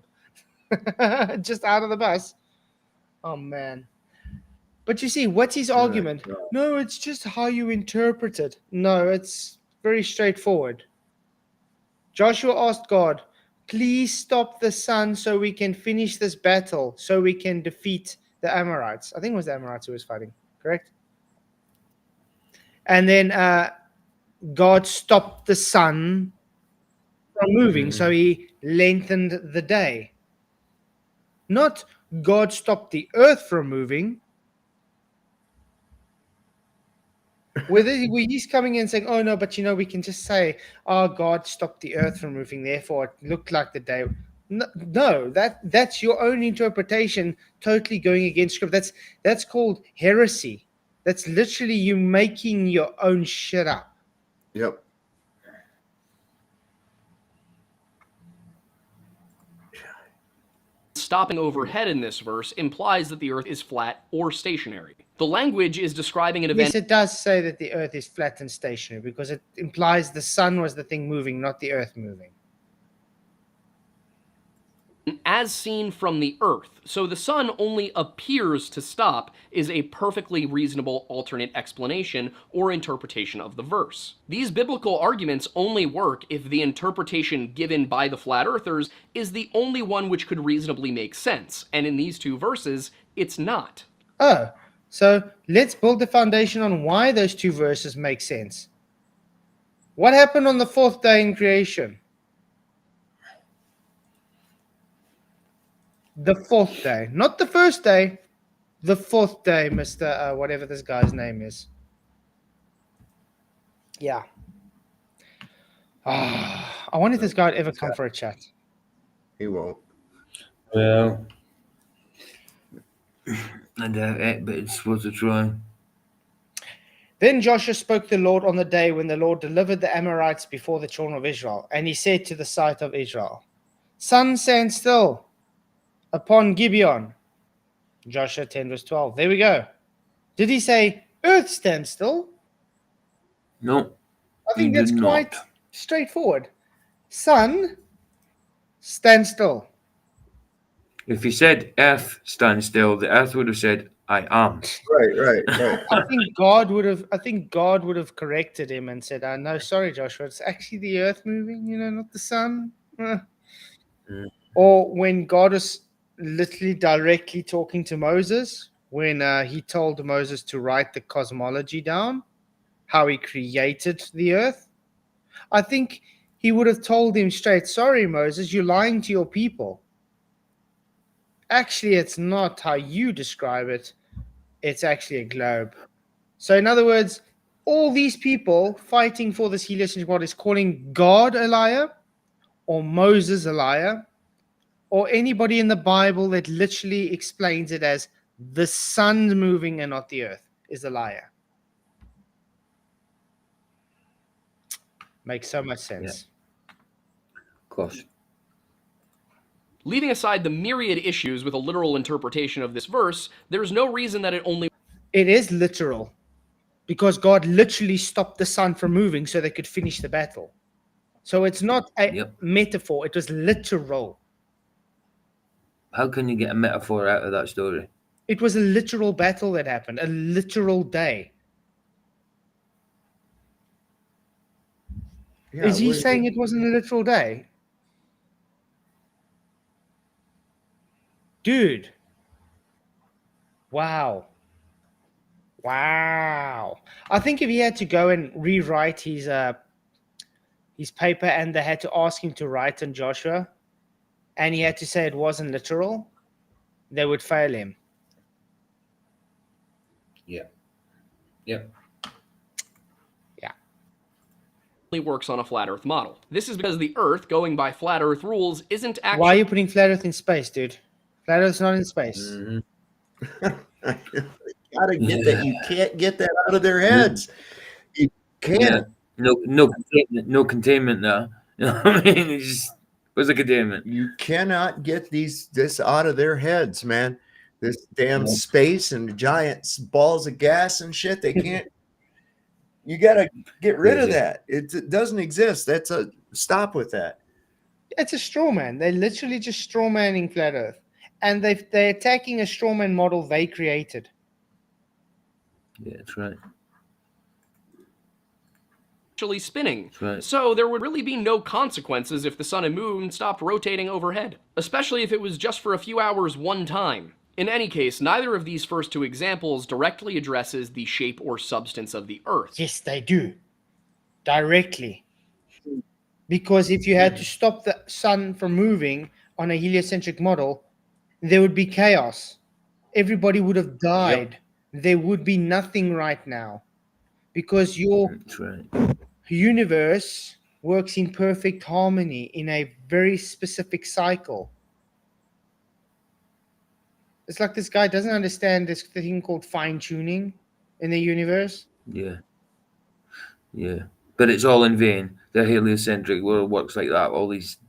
Just out of the bus. Oh, man. But you see, what's his argument? No, it's just how you interpret it. No, it's very straightforward. Joshua asked God, please stop the sun so we can finish this battle, so we can defeat the Amorites. I think it was the Amorites who was fighting, correct? And then God stopped the sun from moving, so he lengthened the day. Not God stopped the earth from moving. Where he's coming in saying, oh no, but we can just say, oh, God stopped the earth from moving, therefore it looked like the day. No, that's your own interpretation, totally going against scripture. That's called heresy. That's literally you making your own shit up.
Yep.
Stopping overhead in this verse implies that the earth is flat or stationary. The language is describing an event.
Yes, it does say that the earth is flat and stationary because it implies the sun was the thing moving, not the earth moving.
As seen from the earth, so the sun only appears to stop is a perfectly reasonable alternate explanation or interpretation of the verse. These biblical arguments only work if the interpretation given by the flat earthers is the only one which could reasonably make sense, and in these two verses, it's not.
Oh, so let's build the foundation on why those two verses make sense. What happened on the fourth day in creation? The fourth day, not the first day, the fourth day, Mr. Whatever this guy's name is. Yeah. I wonder if this guy would ever come for a chat.
He won't.
Well, I doubt it, but it's worth a try.
Then Joshua spoke to the Lord on the day when the Lord delivered the Amorites before the children of Israel. And he said to the sight of Israel, sun, stand still upon Gibeon. Joshua 10 verse 12. There we go. Did he say, earth stand still?
No.
I think that's quite straightforward. Sun, stand still.
If he said earth stand still, the earth would have said, I am.
Right.
I think God would have corrected him and said, no, sorry, Joshua, it's actually the earth moving, not the sun. Or when God was literally directly talking to Moses, when he told Moses to write the cosmology down, how he created the earth, I think he would have told him straight, sorry, Moses, you're lying to your people. Actually, it's not how you describe it. It's actually a globe. So in other words, all these people fighting for this heliocentric world is calling God a liar or Moses a liar, or anybody in the Bible that literally explains it as the sun moving and not the earth is a liar. Makes so much sense.
Yeah. Of course.
Leaving aside the myriad issues with a literal interpretation of this verse, there's no reason that it
is literal, because God literally stopped the sun from moving so they could finish the battle. So it's not a metaphor, it was literal.
How can you get a metaphor out of that story?
It was a literal battle that happened, a literal day. Yeah, is he saying it wasn't a literal day? Dude. Wow. I think if he had to go and rewrite his paper and they had to ask him to write in Joshua and he had to say it wasn't literal, they would fail him.
Yeah.
works on a flat Earth model. This is because the Earth, going by flat Earth rules, isn't actually...
Why are you putting flat Earth in space, dude? Flat Earth's not in space.
Mm-hmm.
Gotta get that. You can't get that out of their heads. You can't.
Yeah. No containment now. You know what I mean? It's just, where's the containment?
You cannot get this out of their heads, man. This damn space and giant balls of gas and shit. They can't. You gotta get rid of that. It doesn't exist. That's a stop with that.
It's a straw man. They're literally just straw manning flat Earth, and they're attacking a straw man model they created.
Yeah, that's right.
Actually spinning.
Right.
So there would really be no consequences if the sun and moon stopped rotating overhead, especially if it was just for a few hours one time. In any case, neither of these first two examples directly addresses the shape or substance of the Earth.
Yes, they do. Directly. Because if you had to stop the sun from moving on a heliocentric model, there would be chaos. Everybody would have died. Yep. There would be nothing right now. Because your universe works in perfect harmony in a very specific cycle. It's like this guy doesn't understand this thing called fine-tuning in the universe.
Yeah. Yeah. But it's all in vain. The heliocentric world works like that. All these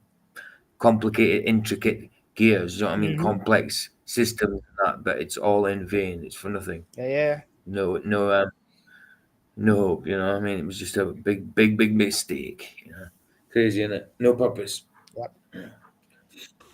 complicated, intricate gears, you know what I mean? Complex systems and that, but it's all in vain. It's for nothing.
Yeah.
No, you know what I mean? It was just a big mistake. You know? Crazy, innit? No purpose.
Yep.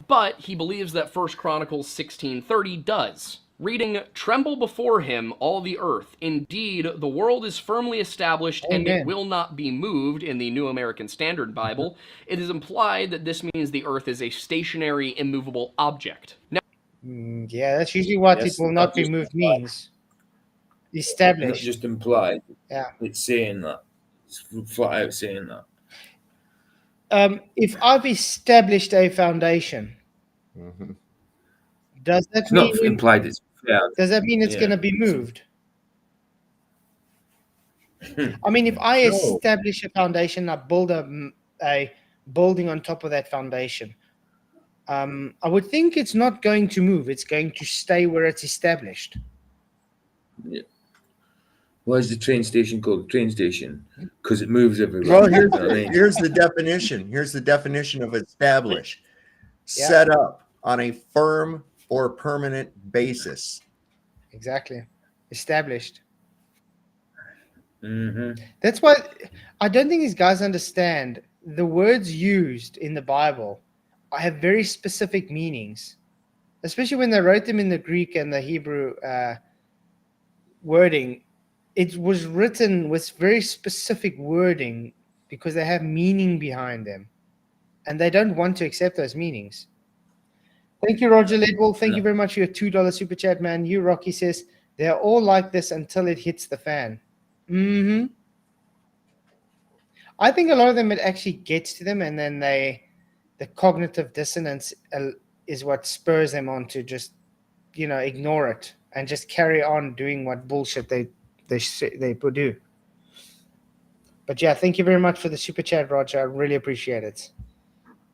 But he believes that 1 Chronicles 16:30 does. Reading, "Tremble before him, all the earth. Indeed, the world is firmly established and it will not be moved," in the New American Standard Bible. It is implied that this means the earth is a stationary, immovable object. Now,
yeah, that's usually what it will not be moved means. Established.
Not just implied.
Yeah.
It's saying that. It's flat out saying that.
If I've established a foundation, does that
it's
mean
not implied? It's
does that mean it's going to be moved? I mean, if I establish a foundation, I build a building on top of that foundation, I would think it's not going to move. It's going to stay where it's established.
Yeah. Why is the train station called a train station? Because it moves everywhere.
Well, here's the definition. Here's the definition of establish. Set up on a firm or permanent basis.
Exactly. Established.
Mm-hmm.
That's why I don't think these guys understand the words used in the Bible have very specific meanings, especially when they wrote them in the Greek and the Hebrew wording. It was written with very specific wording because they have meaning behind them, and they don't want to accept those meanings. Thank you, Roger Ledwell. Thank you very much for your $2 super chat, man. You, Rocky, says they're all like this until it hits the fan. I think a lot of them, it actually gets to them, and then the cognitive dissonance is what spurs them on to just, ignore it and just carry on doing what bullshit they do. But yeah, thank you very much for the super chat, Roger. I really appreciate it.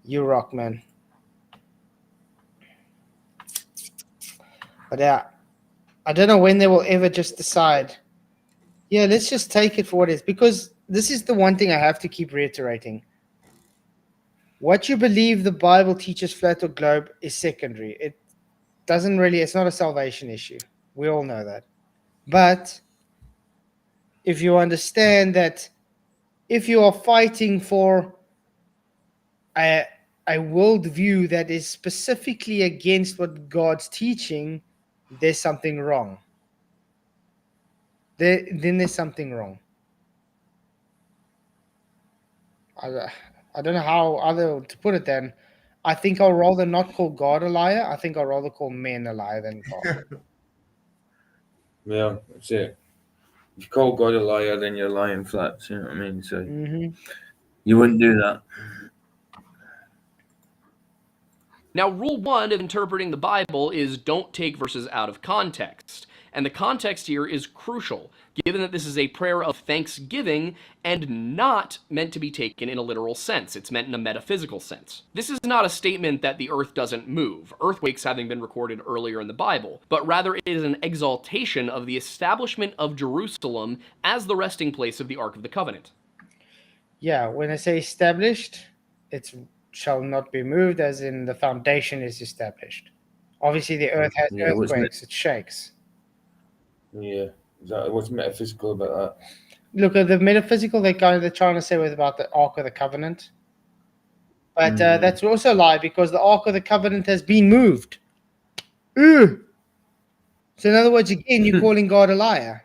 You rock, man. But yeah, I don't know when they will ever just decide, let's just take it for what it is. Because this is the one thing I have to keep reiterating. What you believe the Bible teaches flat or globe is secondary. It doesn't really, it's not a salvation issue. We all know that. But if you understand that if you are fighting for a worldview that is specifically against what God's teaching, there's something wrong. Then there's something wrong. I don't know how other to put it then. I think I'll rather not call God a liar. I think I'll rather call men a liar than God.
Yeah, that's it. If you call God a liar, then you're lying flat. You know what I mean? So you wouldn't do that.
Now, rule 1 of interpreting the Bible is don't take verses out of context. And the context here is crucial, given that this is a prayer of thanksgiving and not meant to be taken in a literal sense. It's meant in a metaphysical sense. This is not a statement that the earth doesn't move, earthquakes having been recorded earlier in the Bible, but rather it is an exaltation of the establishment of Jerusalem as the resting place of the Ark of the Covenant.
Yeah, when I say established, it shall not be moved, as in the foundation is established. Obviously, the earth has earthquakes, it shakes.
Yeah, exactly. What's metaphysical about that?
Look, at the metaphysical, they're trying to say about the Ark of the Covenant. But that's also a lie, because the Ark of the Covenant has been moved. So in other words, again, you're calling God a liar.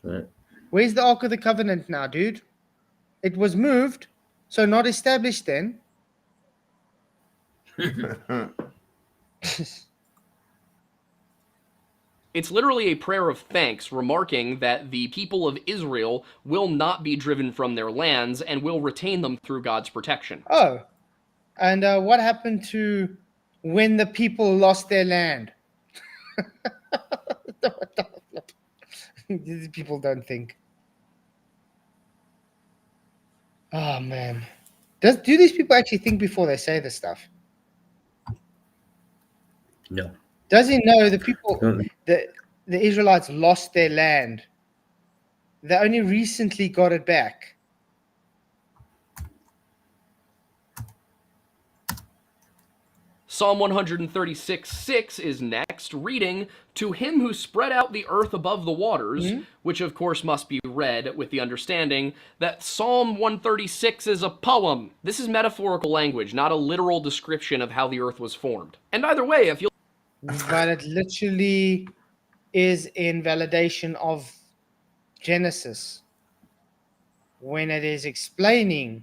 Right.
Where's the Ark of the Covenant now, dude? It was moved, so not established then.
It's literally a prayer of thanks, remarking that the people of Israel will not be driven from their lands and will retain them through God's protection.
Oh, and what happened to when the people lost their land? These people don't think. Oh, man. Do these people actually think before they say this stuff?
No.
Does he know the people, the Israelites lost their land? They only recently got it back.
Psalm 136:6 is next, reading, "To him who spread out the earth above the waters," which of course must be read with the understanding that Psalm 136 is a poem. This is metaphorical language, not a literal description of how the earth was formed. And either way, if you
But it literally is in validation of Genesis, when it is explaining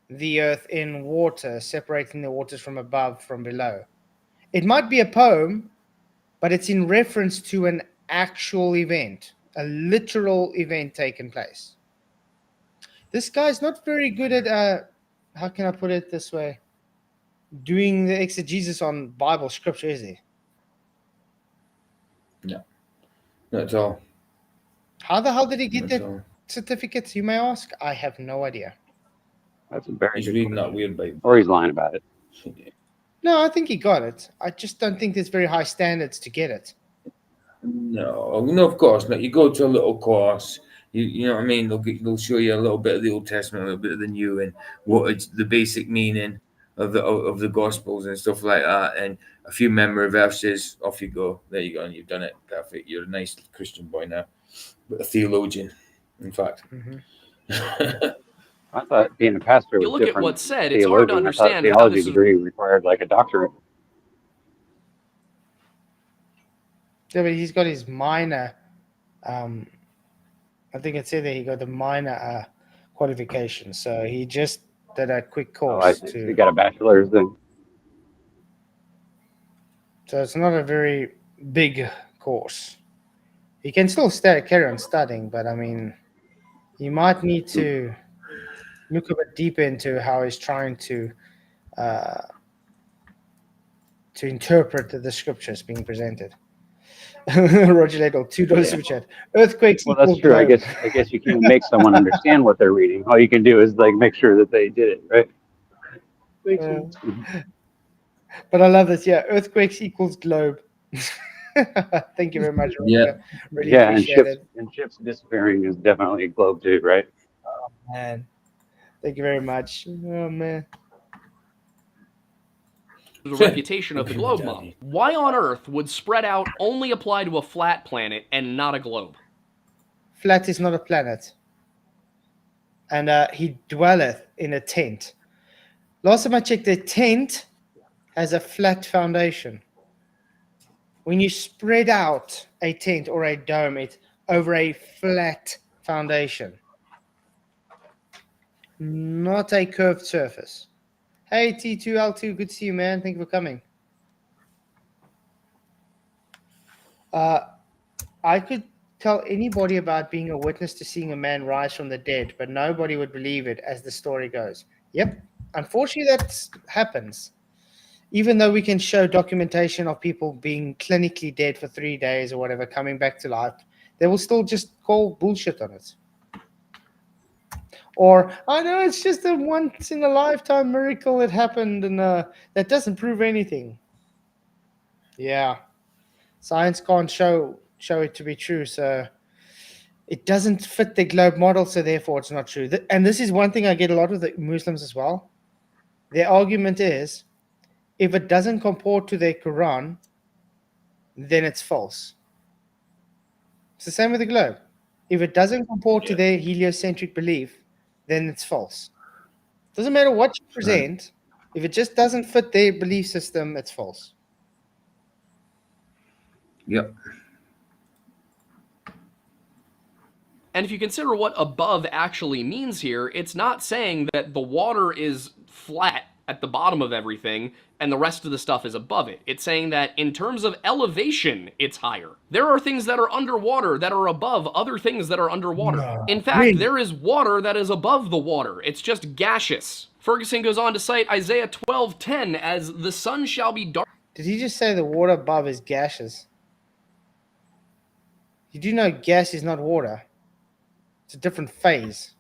the earth in water, separating the waters from above from below. It might be a poem, but it's in reference to an actual event, a literal event taking place. This guy's not very good at, how can I put it this way, doing the exegesis on Bible scripture, is he?
No, not at all.
How the hell did he get that certificate, you may ask? I have no idea.
That's a very
He's
good
reading
question.
that weird Bible.
Or he's lying about it.
No, I think he got it. I just don't think there's very high standards to get it.
No, of course not. You go to a little course. You know what I mean. They'll show you a little bit of the Old Testament, a little bit of the New, and what it's the basic meaning of the Gospels and stuff like that, and a few memory verses. Off you go. There you go, and you've done it. Perfect. You're a nice Christian boy now, but a theologian, in fact.
I thought being a pastor was
you look
different.
at what's said, it's hard to understand
I thought
how
theology
this is.
degree required like a doctorate.
Yeah, but he's got his minor. I think it said that he got the minor qualification. So he just did a quick course.
Oh, I see. So he got a bachelor's then.
So it's not a very big course. He can still carry on studying, but I mean, you might need to look a bit deeper into how he's trying to interpret the scriptures being presented. Roger Ledel, $2 super chat. Earthquakes.
Well, that's true. I guess you can't make someone understand what they're reading. All you can do is like make sure that they did it right.
But I love this. Yeah, earthquakes equals globe. Thank you very much. Roger.
Yeah,
really
appreciate
it.
And ships disappearing is definitely a globe too, right?
Oh man, thank you very much. Oh man.
The refutation of the globe model. Why on earth would spread out only apply to a flat planet and not a globe?
Flat is not a planet. And he dwelleth in a tent. Last time I checked, the tent has a flat foundation. When you spread out a tent or a dome, it's over a flat foundation, not a curved surface. Hey, T2L2, good to see you, man. Thank you for coming. I could tell anybody about being a witness to seeing a man rise from the dead, but nobody would believe it as the story goes. Yep, unfortunately that happens. even though we can show documentation of people being clinically dead for 3 days or whatever, coming back to life, they will still just call bullshit on it. Or, I know it's just a once in a lifetime miracle that happened, and that doesn't prove anything. Yeah, science can't show it to be true, so it doesn't fit the globe model, so therefore it's not true. And this is one thing I get a lot of the Muslims as well. Their argument is, if it doesn't comport to their Quran, then it's false. It's the same with the globe. If it doesn't comport to their heliocentric belief, then it's false. Doesn't matter what you present. If it just doesn't fit their belief system, it's false.
Yep.
And if you consider what above actually means here, it's not saying that the water is flat at the bottom of everything and the rest of the stuff is above it. It's saying that in terms of elevation, it's higher. There are things that are underwater that are above other things that are underwater.
No,
in fact,
really?
there is water that is above the water. It's just gaseous. Ferguson goes on to cite Isaiah 12:10 as the sun shall be dark.
Did he just say the water above is gaseous? You do know gas is not water. It's a different phase.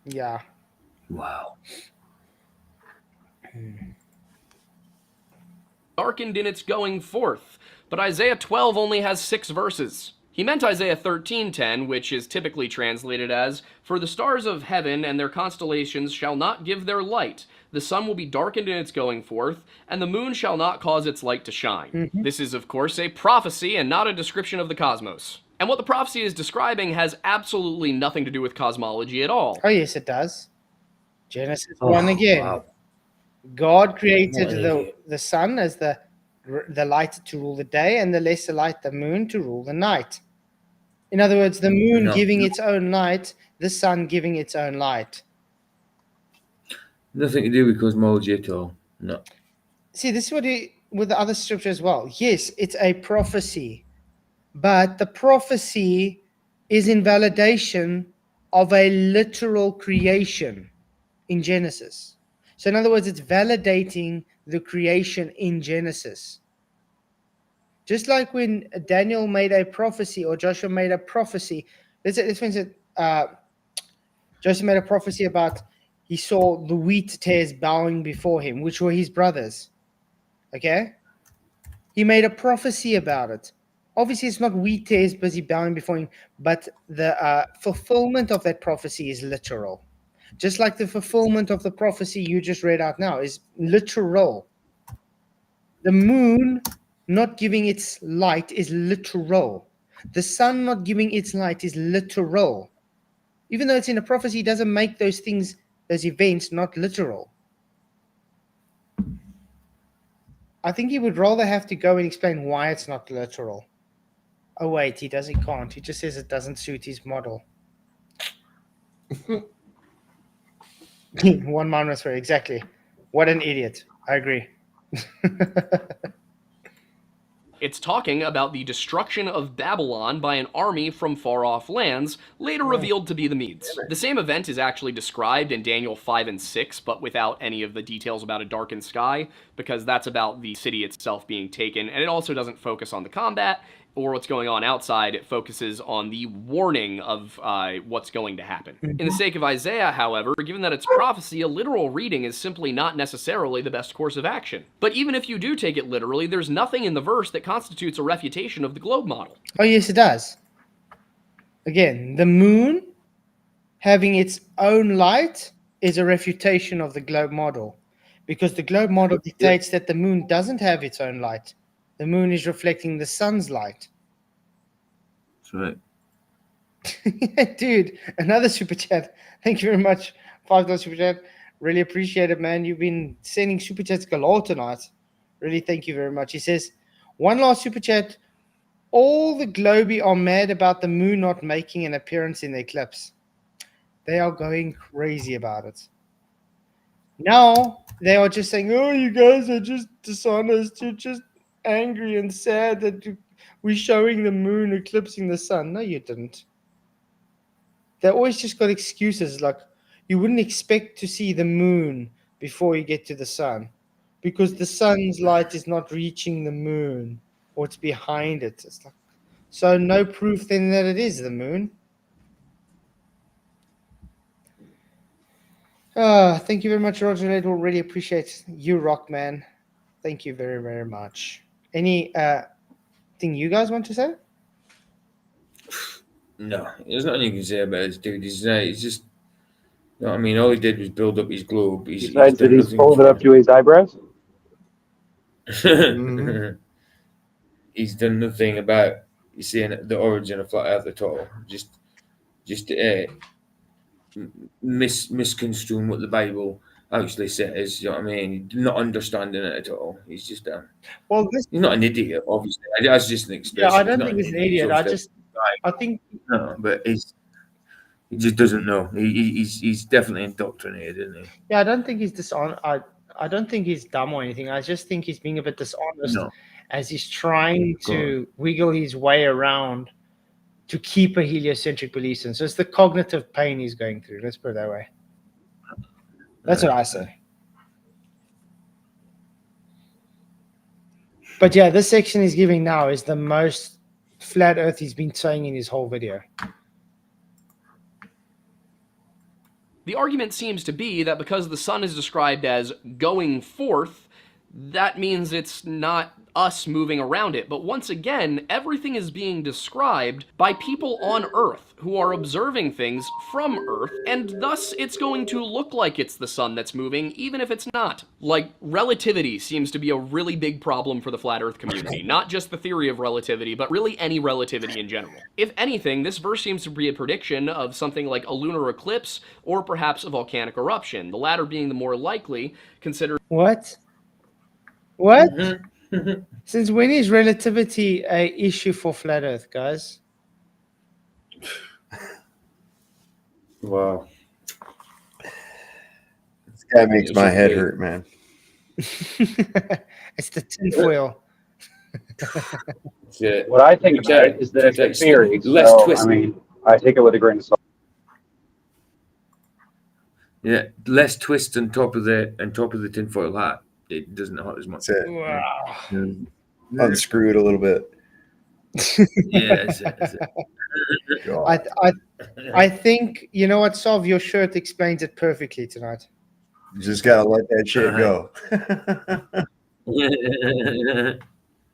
Yeah.
Wow.
Darkened in its going forth. But Isaiah 12 only has 6 verses. He meant Isaiah 13:10, which is typically translated as, "For the stars of heaven and their constellations shall not give their light. The sun will be darkened in its going forth, and the moon shall not cause its light to shine." This is, of course, a prophecy and not a description of the cosmos. And what the prophecy is describing has absolutely nothing to do with cosmology at all.
Oh, yes, it does. Genesis 1 again.
Wow.
God created the sun as the light to rule the day, and the lesser light, the moon, to rule the night. In other words, the moon giving its own light, the sun giving its own light.
Nothing to do with cosmology at all. No.
See, this is what with the other scripture as well. Yes, it's a prophecy, but the prophecy is in validation of a literal creation in Genesis. So in other words, it's validating the creation in Genesis. Just like when Daniel made a prophecy or Joshua made a prophecy, let's mention Joseph made a prophecy about he saw the wheat tares bowing before him, which were his brothers. Okay? He made a prophecy about it. Obviously, it's not wheat tares busy bowing before him, but the fulfillment of that prophecy is literal. Just like the fulfillment of the prophecy you just read out now is literal. The moon not giving its light is literal. The sun not giving its light is literal. Even though it's in a prophecy, it doesn't make those things, those events, not literal. I think he would rather have to go and explain why it's not literal. Oh, wait, he can't. He just says it doesn't suit his model. One man was fair, exactly. What an idiot. I agree.
It's talking about the destruction of Babylon by an army from far-off lands, later revealed to be the Medes. The same event is actually described in Daniel 5 and 6, but without any of the details about a darkened sky, because that's about the city itself being taken, and it also doesn't focus on the combat or what's going on outside. It focuses on the warning of what's going to happen. In the sake of Isaiah, however, given that it's prophecy, a literal reading is simply not necessarily the best course of action. But even if you do take it literally, there's nothing in the verse that constitutes a refutation of the globe model.
Oh, yes, it does. Again, the moon having its own light is a refutation of the globe model, because the globe model dictates that the moon doesn't have its own light. The moon is reflecting the sun's light.
That's right.
Dude, another super chat. Thank you very much. $5 super chat. Really appreciate it, man. You've been sending super chats galore tonight. Really, thank you very much. He says, one last super chat. All the Globy are mad about the moon not making an appearance in the eclipse. They are going crazy about it. Now, they are just saying, oh, you guys are just dishonest. You're just angry and sad that we're showing the moon eclipsing the sun. No, you didn't. They always just got excuses like you wouldn't expect to see the moon before you get to the sun, because the sun's light is not reaching the moon, or it's behind it. It's like, so no proof then that it is the moon. Thank you very much, Roger Ledwell. Really appreciate you, rock man. Thank you very, very much. Any thing you guys want to say?
No, there's nothing you can say about this dude. He's just, you know what I mean, all he did was build up his globe.
Besides that,
done
he's
nothing
pulled it up to his eyebrows.
Mhm.
He's done nothing about saying the origin of flat Earth at all. Just misconstruing what the Bible actually says. You know what I mean? Not understanding it at all. He's just
Well,
he's not an idiot, obviously. That's just an expression.
yeah, I don't
not
think he's an
He's
idiot.
obviously
I think
no, but he just doesn't know. He's definitely indoctrinated, isn't he?
yeah, I don't think he's dishonest. I don't think he's dumb or anything. I just think he's being a bit dishonest
No.
as he's trying to wiggle his way around to keep a heliocentric belief system. So it's the cognitive pain he's going through. Let's put it that way. That's what I say. But yeah, this section he's giving now is the most flat Earth he's been saying in his whole video.
The argument seems to be that because the sun is described as going forth, that means it's not us moving around it. But once again, everything is being described by people on Earth who are observing things from Earth, and thus it's going to look like it's the sun that's moving, even if it's not. Like, relativity seems to be a really big problem for the flat Earth community. Not just the theory of relativity, but really any relativity in general. If anything, this verse seems to be a prediction of something like a lunar eclipse, or perhaps a volcanic eruption, the latter being the more likely, considering...
What? What? Since when is relativity a issue for flat Earth, guys?
Wow.
This guy makes my head hurt, man.
It's the tinfoil.
Yeah.
What I think about it is that it's a theory.
Less
So,
twist.
I mean, I take it with a grain of salt.
Yeah, less twist on top of the tinfoil hat. It doesn't hurt as much.
That's it.
Wow.
Unscrew it a little bit.
Yeah, that's it.
God.
I think, you know what, Sov, your shirt explains it perfectly tonight.
You just gotta let that shit go.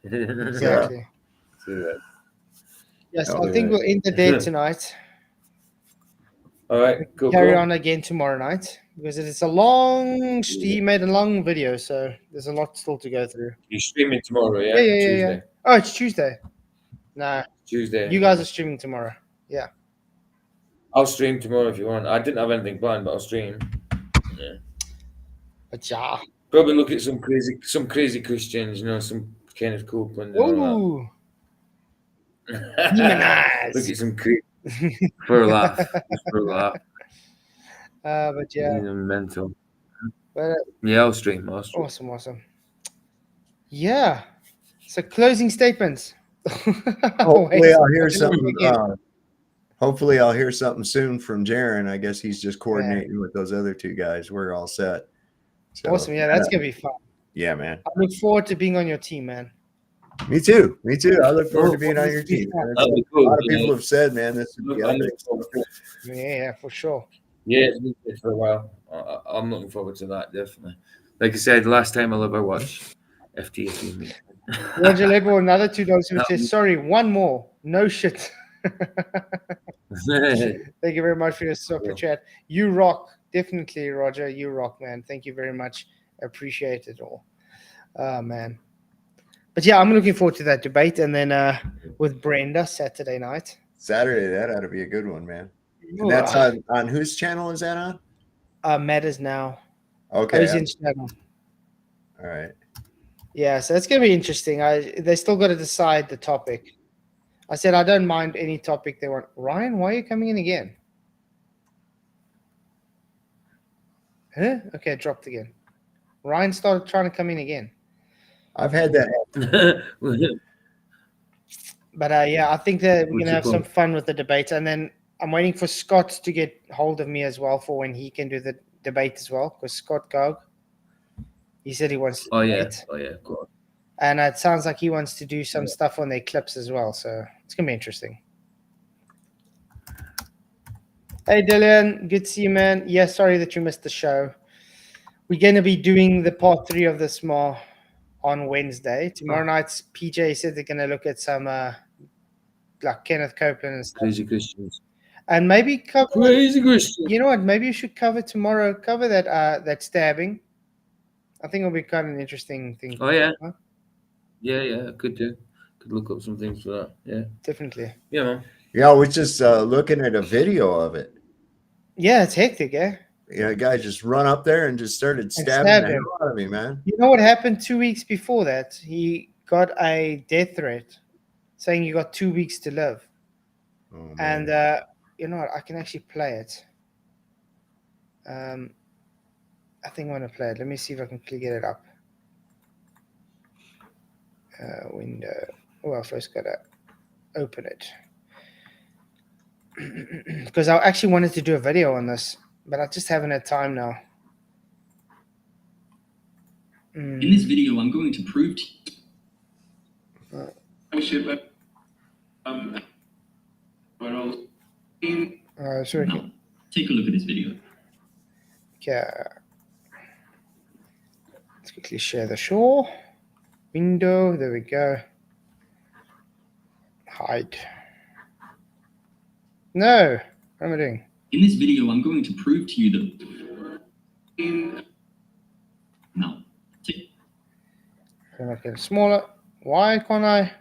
Exactly. Yes, I think we'll end the day tonight.
All right, cool.
Carry on again tomorrow night because it's a long. He made a long video, so there's a lot still to go through.
You're streaming tomorrow, yeah?
Yeah.
Tuesday.
Oh, it's Tuesday. Nah,
Tuesday.
you guys are streaming tomorrow. Yeah.
I'll stream tomorrow if you want. I didn't have anything planned, but I'll stream. Yeah.
But yeah.
Probably look at some crazy Christians, some Kenneth Copeland and all
Ooh.
that.
Demonized.
Look at some crazy for a laugh. Just for a laugh.
But yeah.
Mental.
But,
Yeah, I'll stream.
awesome. Yeah. So closing statements.
Hopefully I'll hear something. Hopefully I'll hear something soon from Jaron. I guess he's just coordinating with those other two guys. We're all set. So,
awesome. Yeah, that's gonna be fun.
Yeah, man.
I look forward to being on your team, man.
Me too. I look forward to being on your team. A lot of people have said, man, this would be epic.
Yeah, for sure.
Yeah, it's been good for a while. I'm looking forward to that, definitely. Like I said, last time I'll ever watch FTF.
Roger Level, another $2 who says, sorry, one more. No shit. Thank you very much for your super chat. You rock. Definitely, Roger. You rock, man. Thank you very much. Appreciate it all. Man. But yeah, I'm looking forward to that debate. And then with Brenda, Saturday night.
Saturday, that ought to be a good one, man. And that's on whose channel is that on?
Matters Now.
Okay.
Channel.
All right.
Yeah, so it's going to be interesting. They still got to decide the topic. I said I don't mind any topic they want. Ryan, why are you coming in again? Huh? Okay, it dropped again. Ryan started trying to come in again.
I've had that happen.
But yeah, I think that we're going to have some fun with the debate. And then I'm waiting for Scott to get hold of me as well for when he can do the debate as well. Because Scott Gog, He said he wants to
Oh yeah.
debate.
Oh yeah. Go on.
And it sounds like he wants to do some stuff on their clips as well. So it's going to be interesting. Hey, Dylan. Good to see you, man. Yeah, sorry that you missed the show. We're going to be doing the part 3 of this more on Wednesday. Tomorrow night's PJ said they're going to look at some like Kenneth Copeland and stuff.
Crazy Christians.
And maybe cover...
Crazy Christians.
You know what? Maybe you should cover tomorrow. Cover that stabbing. I think it'll be kind of an interesting thing.
Oh yeah.
Huh?
Yeah. Could do. Could look up some things for that. Yeah.
Definitely.
Yeah, man.
Yeah, I was just looking at a video of it.
Yeah, it's hectic, eh?
Yeah, a guy just run up there and just started stabbing the hell out of me, man.
You know what happened 2 weeks before that? He got a death threat saying you got 2 weeks to live.
Oh,
and you know what? I can actually play it. I think I want to play it. Let me see if I can quickly get it up. Window. Oh, I first got to open it. Because I actually wanted to do a video on this, but I just haven't had time now.
In this video, I'm going to prove to you.
Sorry.
Now, take a look at this video.
Okay. Let's quickly share the show. Window. There we go. Hide. No. What am I doing?
In this video, I'm going to prove to you that. Now, take.
Can I make it smaller? Why can't I?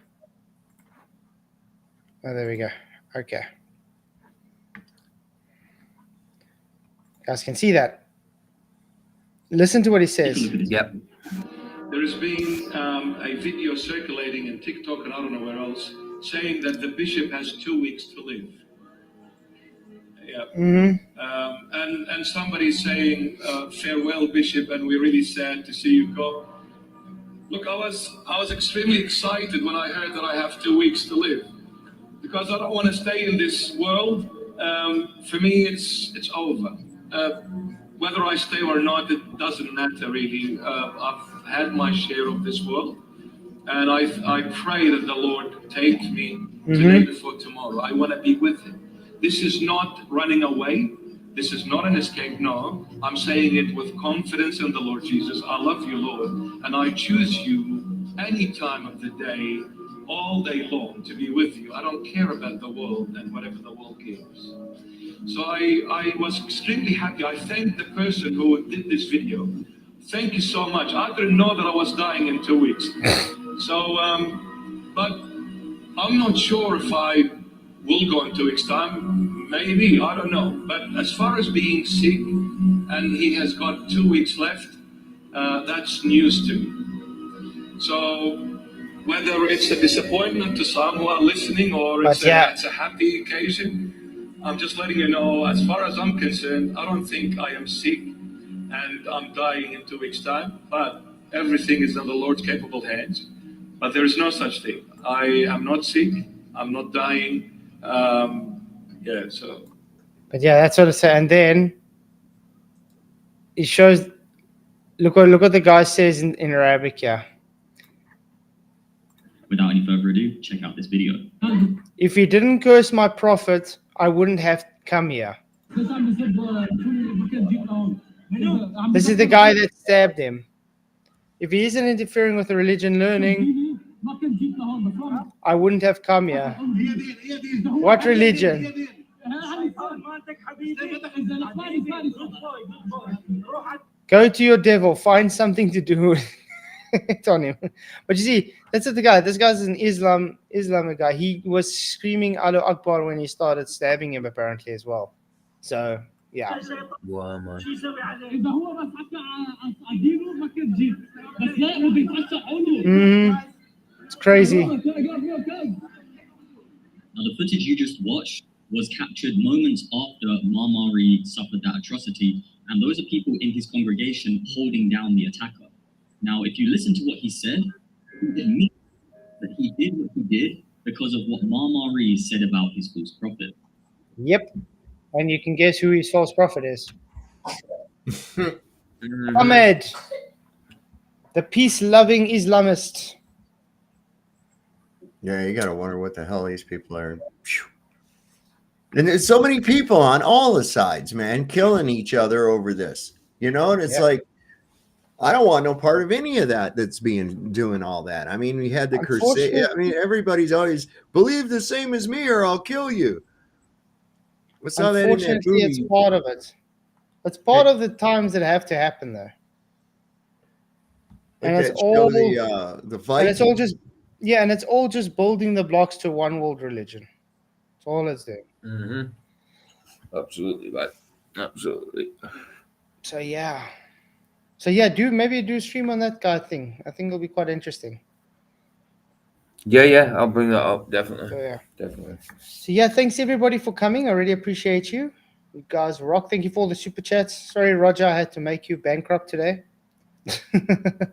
Oh, there we go. Okay. Guys can see that. Listen to what he says.
Yep.
There has been a video circulating in TikTok and I don't know where else saying that the bishop has 2 weeks to live. Yeah.
Mm-hmm.
And somebody's saying, farewell, bishop, and we're really sad to see you go. Look, I was extremely excited when I heard that I have 2 weeks to live, because I don't want to stay in this world. For me, it's over. Whether I stay or not, it doesn't matter really. I've had my share of this world, and I pray that the Lord take me today before tomorrow. I want to be with Him. This is not running away. This is not an escape. No, I'm saying it with confidence in the Lord Jesus. I love you, Lord, and I choose you any time of the day, all day long, to be with you. I don't care about the world and whatever the world gives. So I was extremely happy. I thank the person who did this video. Thank you so much. I didn't know that I was dying in 2 weeks. So, but I'm not sure if I will go in 2 weeks' time. Maybe, I don't know. But as far as being sick, and he has got 2 weeks left, that's news to me. So whether it's a disappointment to some who are listening or it's a happy occasion, I'm just letting you know, as far as I'm concerned, I don't think I am sick and I'm dying in 2 weeks' time, but everything is in the Lord's capable hands. But there is no such thing. I am not sick. I'm not dying. So.
But yeah, that's what I say. And then it shows. Look what the guy says in Arabic here.
Without any further ado, check out this video.
If he didn't curse my prophet, I wouldn't have come here. This is the guy that stabbed him. If he isn't interfering with the religion learning, I wouldn't have come here. What religion? Go to your devil. Find something to do with it on him. But you see, that's the guy. This guy's an Islamic guy. He was screaming Allahu Akbar when he started stabbing him, apparently, as well. So, yeah.
Wow, man.
It's crazy.
Now, the footage you just watched was captured moments after Marmari suffered that atrocity, and those are people in his congregation holding down the attacker. Now, if you listen to what he said, he admits that he did what he did because of what Marmari said about his false prophet.
Yep. And you can guess who his false prophet is. Ahmed. The peace-loving Islamist.
Yeah, you gotta wonder what the hell these people are. And there's so many people on all the sides, man, killing each other over this. You know, and it's like, I don't want no part of any of that that's doing all that. I mean, we had the crusade. I mean, everybody's always believe the same as me or I'll kill you. What's all that in that
Unfortunately,
movie?
it's part of it. It's part of the times that have to happen, though.
Like
and
that
it's all
the fight.
And it's all just and it's all just building the blocks to one world religion. That's all it's doing.
Mm-hmm. Absolutely, right. Absolutely.
So maybe do a stream on that guy thing. I think it'll be quite interesting.
Yeah, I'll bring that up, definitely.
So,
definitely.
So thanks everybody for coming. I really appreciate you. You guys rock. Thank you for all the super chats. Sorry, Roger, I had to make you bankrupt today.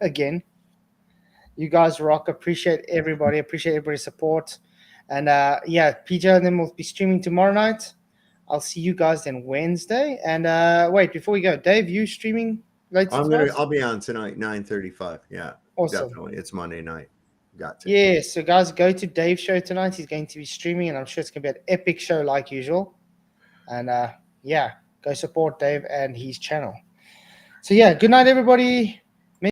Again. You guys rock. Appreciate everybody. Appreciate everybody's support. And PJ and them will be streaming tomorrow night. I'll see you guys then Wednesday. And wait, before we go, Dave, you streaming later?
I'll be on tonight, 9:35. Yeah,
awesome.
Definitely. It's Monday night. Got to.
Yeah, so guys, go to Dave's show tonight. He's going to be streaming, and I'm sure it's going to be an epic show like usual. And go support Dave and his channel. So good night, everybody.